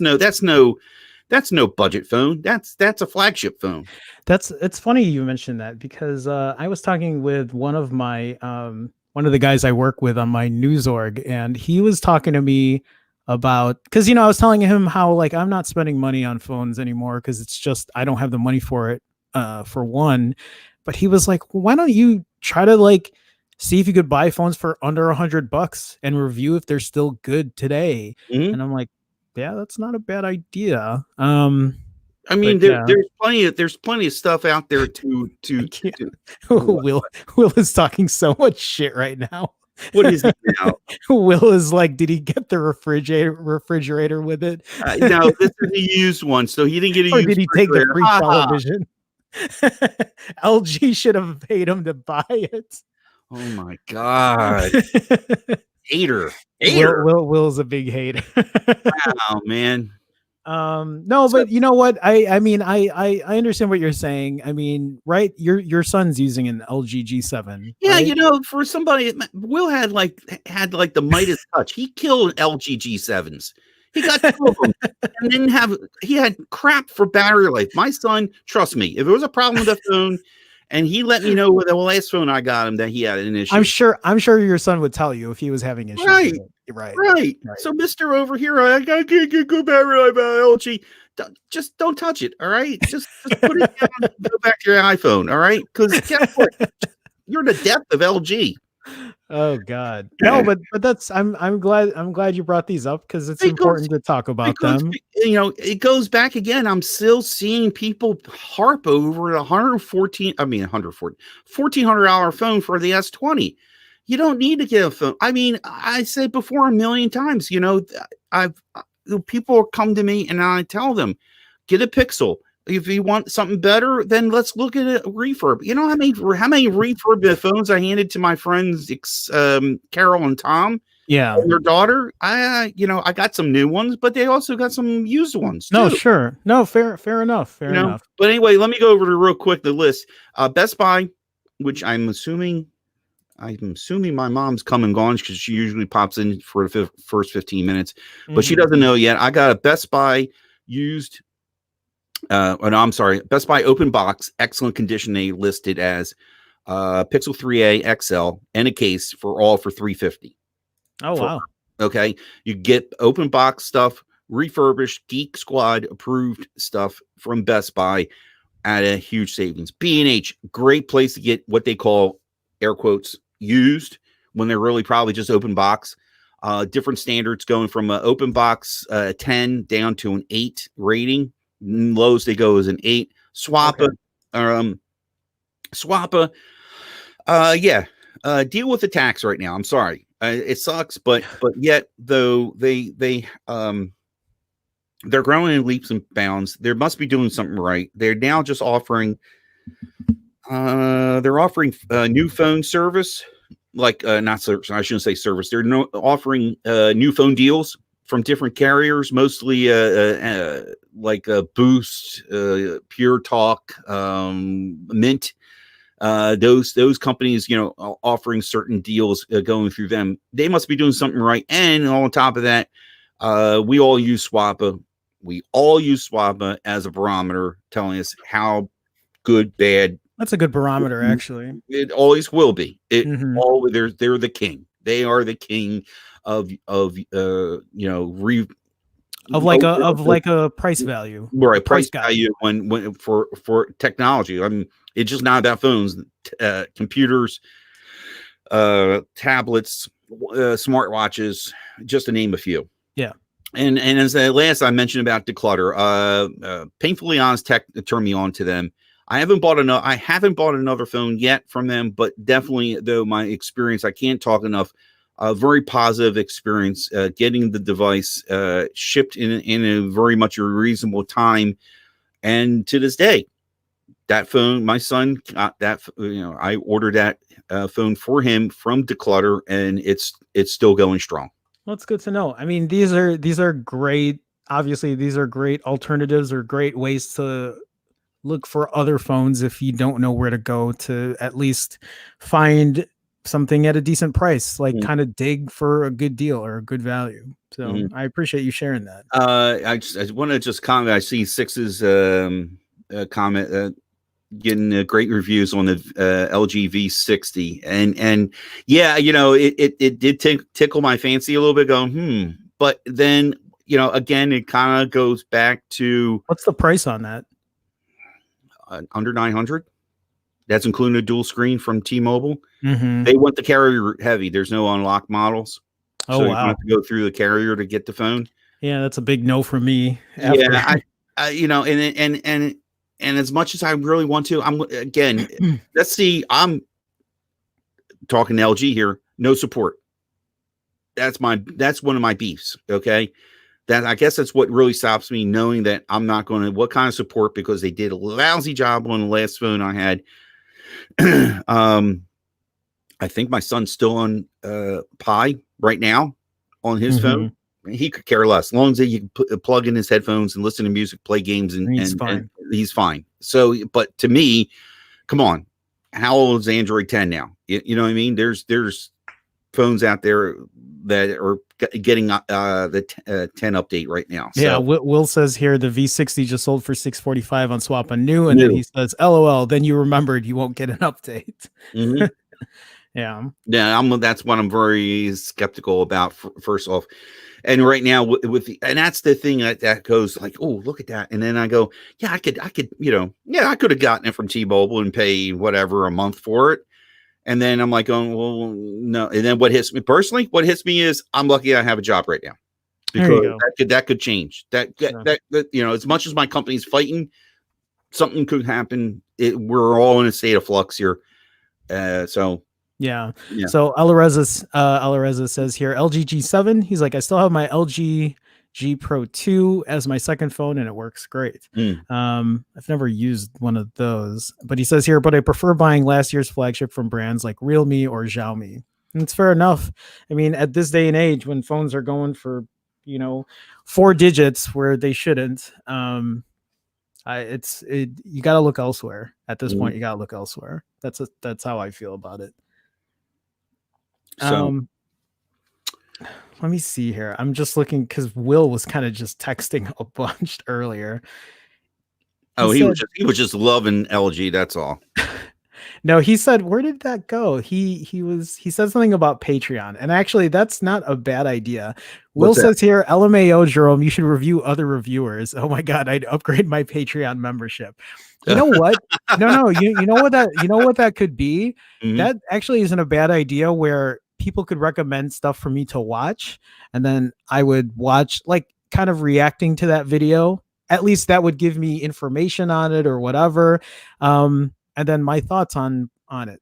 no budget phone. That's a flagship phone. It's funny you mentioned that, because I was talking with one of the guys I work with on my news org, and he was talking to me about, because I was telling him how like I'm not spending money on phones anymore because it's just I don't have the money for it, for one. But he was like, well, why don't you try to like see if you could buy phones for under $100 and review if they're still good today? And I'm like, yeah, that's not a bad idea. I mean, there's plenty of stuff out there to Will is talking so much shit right now. What is it now? Will is like, did he get the refrigerator with it? No, this is a used one, so he didn't get a Or used did he take the refrigerator. free Ha ha. television? LG should have paid him to buy it. Oh my god. Hater. Will's a big hater. Wow, man. No, but you know what? I mean, I understand what you're saying. I mean, right? Your son's using an LG G7. Yeah, right? you know, for somebody, Will had like the Midas touch. He killed LG G7s. He got 2 of them and didn't have. He had crap for battery life. My son, trust me, if there was a problem with the phone, and he let me know with the last phone I got him that he had an issue. I'm sure your son would tell you if he was having issues. Right, right. right. So, Mister over here, I can't get good battery life out of LG. Just don't touch it. All right, just put it down. And go back to your iPhone. All right, because guess what? You're the death of LG. Oh God, no, but that's I'm glad you brought these up because it's important to talk about them. You know, it goes back again. I'm still seeing people harp over the $1,400 phone for the S20. You don't need to get a phone. I mean, I said before 1,000,000 times. You know, people come to me and I tell them, get a Pixel. If you want something better, then let's look at a refurb. You know how many refurb phones I handed to my friends, Carol and Tom, yeah, and their daughter. I got some new ones, but they also got some used ones. No, too. sure, no, fair enough, enough. But anyway, let me go over real quick the list. Best Buy, which I'm assuming my mom's come and gone because she usually pops in for the first 15 minutes, but she doesn't know yet. I got a Best Buy used. I'm sorry, Best Buy open box, excellent condition. They listed as Pixel 3a XL and a case for $350. Oh wow. Okay, you get open box stuff, refurbished, Geek Squad approved stuff from Best Buy at a huge savings. B&H, great place to get what they call air quotes used when they're really probably just open box. Different standards going from an open box 10 down to an 8 rating. Lows they go as an 8. Swappa, deal with the tax right now. I'm sorry, it sucks, but yet though they're growing in leaps and bounds. They must be doing something right. They're now just offering new phone service, like not service. I shouldn't say service. They're offering new phone deals from different carriers, mostly like Boost, Pure Talk, Mint. Those companies, offering certain deals going through them. They must be doing something right. And on top of that, we all use Swappa. We all use Swappa as a barometer, telling us how good, bad. That's a good barometer, actually. It always will be. They're the king. They are the king of a price value, right? Price value when for technology. I mean, it's just not about phones, computers, tablets, smartwatches, just to name a few. Yeah. And as last I mentioned about Declutter, Painfully Honest Tech turned me on to them. I haven't bought another phone yet from them, but definitely, though, my experience, I can't talk enough. A very positive experience getting the device shipped in a very much a reasonable time, and to this day, that phone, my son got that. I ordered that phone for him from Declutter, and it's still going strong. Well, it's good to know. I mean, these are great. Obviously, these are great alternatives or great ways to look for other phones if you don't know where to go, to at least find something at a decent price, like kind of dig for a good deal or a good value. So I appreciate you sharing that. I want to just comment. I see Six's comment getting great reviews on the LG V60, and yeah, it did tickle my fancy a little bit. Going, but then again, it kind of goes back to what's the price on that? Under 900. That's including a dual screen from T-Mobile. They want the carrier heavy. There's no unlocked models. Oh, so wow. You have to go through the carrier to get the phone. Yeah, that's a big no for me. Yeah, and as much as I really want to, let's see. I'm talking LG here. no support. That's one of my beefs. Okay. That I guess that's what really stops me, knowing that I'm not going to what kind of support, because they did a lousy job on the last phone I had. I think my son's still on Pi right now on his phone. He could care less, as long as he can plug in his headphones and listen to music, play games, and he's fine. So, but to me, come on, how old is Android 10 now? You know what I mean? There's phones out there that are getting the 10 update right now. So. Yeah, Will says here the V60 just sold for $645 on Swap on New, and then he says, "LOL." Then you remembered you won't get an update. Mm-hmm. Yeah. That's what I'm very skeptical about. First off, and right now and that's the thing that goes like, oh, look at that, and then I go, yeah, I could, I could have gotten it from T-Mobile and pay whatever a month for it. And then I'm like, oh, well, no. And then what hits me personally? What hits me is I'm lucky I have a job right now, because that could change. That as much as my company's fighting, something could happen. We're all in a state of flux here. So So Alareza says here, LG G7. He's like, I still have my LG G Pro 2 as my second phone, and it works great. I've never used one of those, but he says here, but I prefer buying last year's flagship from brands like Realme or Xiaomi. And it's fair enough. I mean, at this day and age, when phones are going for 4 digits where they shouldn't, you got to look elsewhere. At this point, you got to look elsewhere. That's how I feel about it. So. Let me see here. I'm just looking because Will was kind of just texting a bunch earlier. He was just loving LG. That's all. No, he said, where did that go? He said something about Patreon, and actually that's not a bad idea. Will says here, LMAO Jerome, you should review other reviewers. Oh my God, I'd upgrade my Patreon membership. You know what? No, you know what that could be? Mm-hmm. That actually isn't a bad idea, where people could recommend stuff for me to watch, and then I would watch, like, kind of reacting to that video. At least that would give me information on it or whatever. And then my thoughts on it.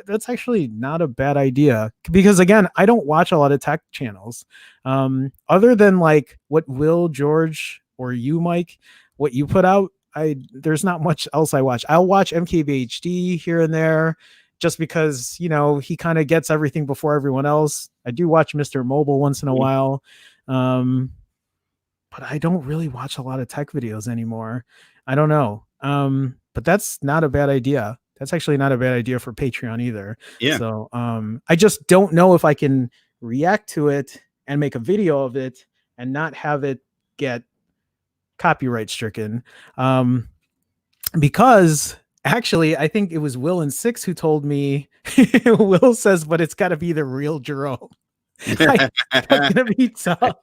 That's actually not a bad idea, because again, I don't watch a lot of tech channels. Other than like what Will, George, or you, Mike, what you put out, there's not much else I watch. I'll watch MKBHD here and there, just because, he kind of gets everything before everyone else. I do watch Mr. Mobile once in a while. But I don't really watch a lot of tech videos anymore. I don't know. But that's not a bad idea. That's actually not a bad idea for Patreon either. Yeah. So I just don't know if I can react to it and make a video of it and not have it get copyright stricken. Because actually, I think it was Will and Six who told me, Will says, but it's got to be the real Jerome. That's going to be tough.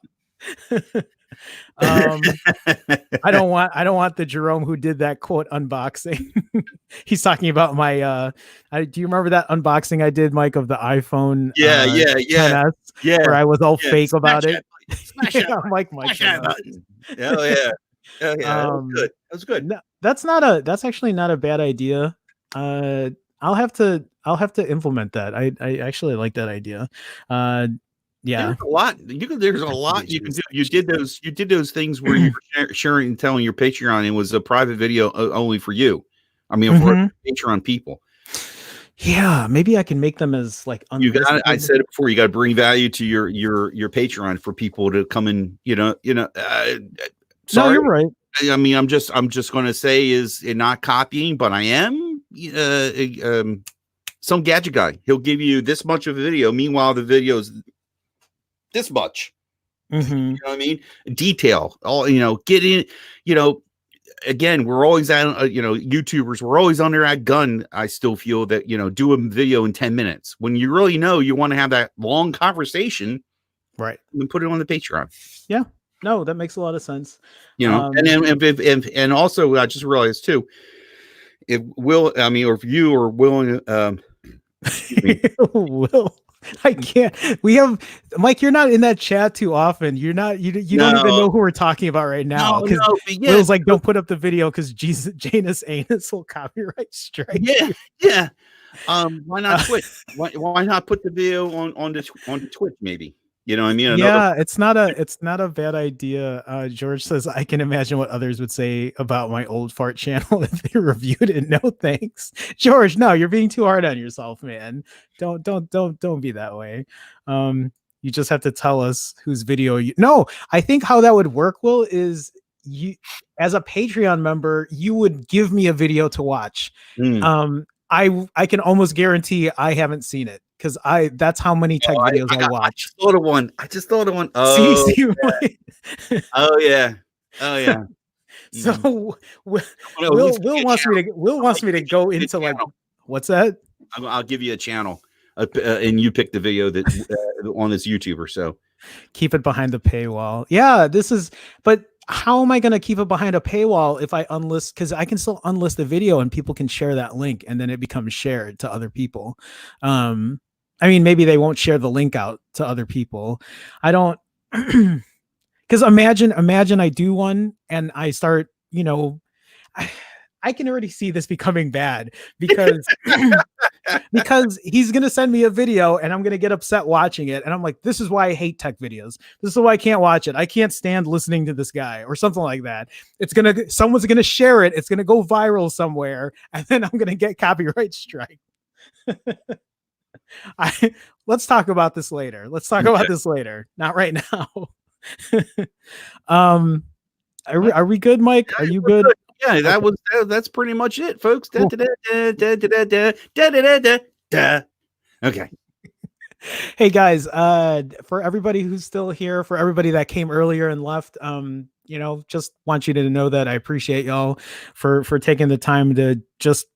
I don't want the Jerome who did that quote unboxing. He's talking about my do you remember that unboxing I did, Mike, of the iPhone 10s, where I was all fake about it? I'm like, Mike. That was good. No, that's actually not a bad idea. I'll have to implement that. I actually like that idea. Yeah, there's a lot you can do. You did those things where you were sharing and telling your Patreon, it was a private video only for you. I mean, for Patreon people. Yeah, maybe I can make them as like I said it before, you got to bring value to your Patreon for people to come in, sorry. No, you're right. I mean, I'm just going to say is not copying, but I am some gadget guy. He'll give you this much of a video. Meanwhile, the video's this much. You know what I mean? Detail, all, get in, again, we're always at, YouTubers, we're always under that gun. I still feel that, do a video in 10 minutes when you really you want to have that long conversation, right? And put it on the Patreon. Yeah, no, that makes a lot of sense. And then, and also I just realized too, if you are willing, Will, I can't. We have Mike. You're not in that chat too often. You're not. You don't even know who we're talking about right now. Because Will's like, don't put up the video because Janus Anus will copyright strike. Yeah. Why not Twitch? Why not put the video on the Twitch? Maybe, you know what I mean. Yeah, it's not a bad idea. George says I can imagine what others would say about my old fart channel if they reviewed it. No thanks, George. No, you're being too hard on yourself, man. Don't be that way. You just have to tell us whose video you. No, I think how that would work, Will, is you as a Patreon member, you would give me a video to watch. I can almost guarantee I haven't seen it because that's how many tech videos I watch. I just thought of one. Oh, yeah. Oh yeah. Oh yeah. So Will wants me to go into like what's that? I'll give you a channel, and you pick the video that on this YouTuber. So keep it behind the paywall. Yeah, but how am I going to keep it behind a paywall if I unlist? Because I can still unlist the video and people can share that link and then it becomes shared to other people. I mean, maybe they won't share the link out to other people. I don't, because imagine I do one and I start, I can already see this becoming bad because because he's going to send me a video and I'm going to get upset watching it. And I'm like, this is why I hate tech videos. This is why I can't watch it. I can't stand listening to this guy or something like that. Someone's going to share it. It's going to go viral somewhere. And then I'm going to get copyright strike. Let's talk about this later. Not right now. Are we good, Mike? Are you good? Yeah, that's pretty much it, folks. Cool. Okay. Hey guys, for everybody who's still here, for everybody that came earlier and left, just want you to know that I appreciate y'all for taking the time to just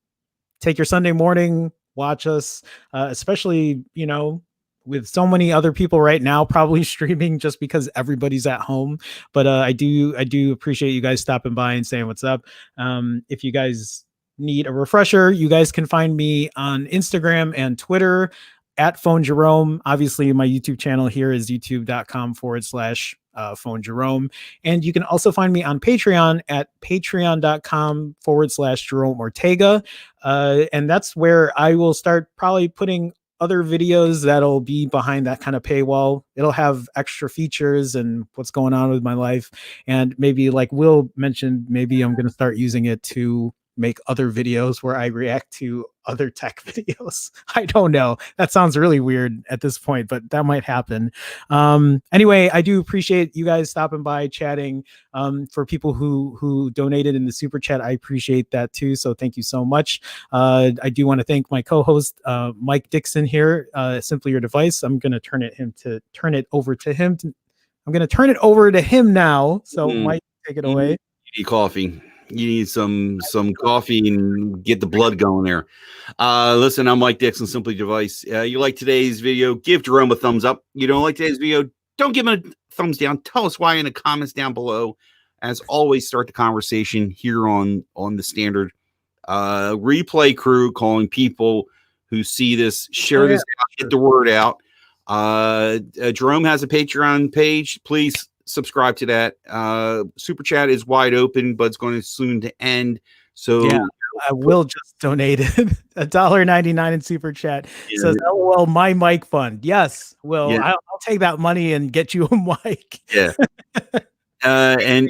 take your Sunday morning, watch us, especially, with so many other people right now probably streaming just because everybody's at home. But I do appreciate you guys stopping by and saying what's up. If you guys need a refresher, you guys can find me on Instagram and Twitter at Phone Jerome. Obviously, my YouTube channel here is youtube.com/Phone Jerome. And you can also find me on Patreon at patreon.com/Jerome Ortega. And that's where I will start probably putting other videos that'll be behind that kind of paywall. It'll have extra features and what's going on with my life. And maybe like Will mentioned, maybe I'm going to start using it to make other videos where I react to other tech videos. I don't know. That sounds really weird at this point, but that might happen. Anyway, I do appreciate you guys stopping by, chatting. For people who donated in the super chat, I appreciate that too. So thank you so much. I do want to thank my co-host, Mike Dixon here, Simply Your Device. I'm going to turn it over to him. I'm going to turn it over to him now. So Mike, take it away. You need coffee. You need some coffee and get the blood going there. Listen, I'm Mike Dixon, Simply Device. You like today's video, give Jerome a thumbs up. You don't like today's video, don't give him a thumbs down. Tell us why in the comments down below. As always, start the conversation here on the standard replay crew, calling people who see this, share this out, get the word out. Jerome has a Patreon page. Please subscribe to that. Super chat is wide open, but it's going to soon to end. So yeah, I will just donated $1.99 in super chat. Says, "LOL, my mic fund." Yes, Will. Yeah. I'll take that money and get you a mic. Yeah. And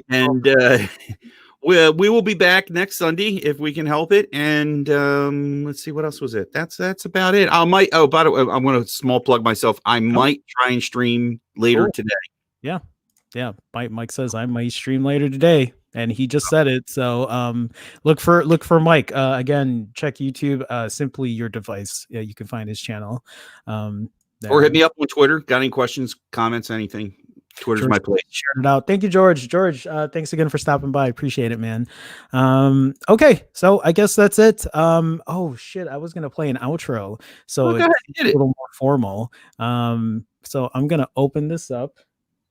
we will be back next Sunday if we can help it. And let's see, what else was it? That's about it. By the way, I'm going to small plug myself. I might try and stream later today. Yeah. Mike says I might stream later today, and he just said it. So look for Mike. Again, check YouTube, Simply Your Device. Yeah, you can find his channel. Or hit me up on Twitter. Got any questions, comments, anything? Twitter's my place. Shared it out. Thank you, George. Thanks again for stopping by. Appreciate it, man. Okay, so I guess that's it. Oh shit, I was gonna play an outro, so it's a little more formal. So I'm gonna open this up.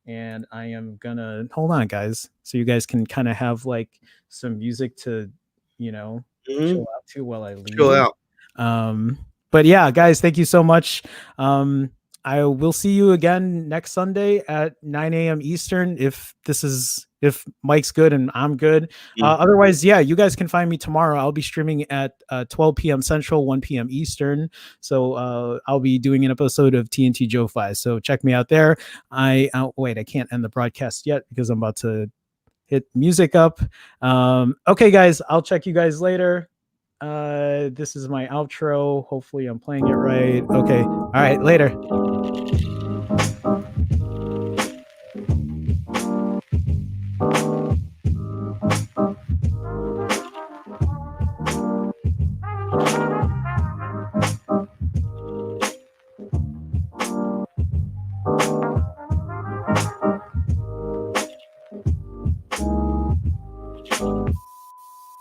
And I am gonna hold on, guys, so you guys can kind of have like some music to, chill out to while I leave. Chill out. But yeah, guys, thank you so much. I will see you again next Sunday at 9 a.m. Eastern. If this is if Mike's good and I'm good. Otherwise, yeah, you guys can find me tomorrow. I'll be streaming at 12 p.m. Central, 1 p.m. Eastern. So I'll be doing an episode of TNT Joe Fi. So check me out there. Wait, I can't end the broadcast yet because I'm about to hit music up. Okay, guys, I'll check you guys later. This is my outro. Hopefully I'm playing it right. Okay. All right, later.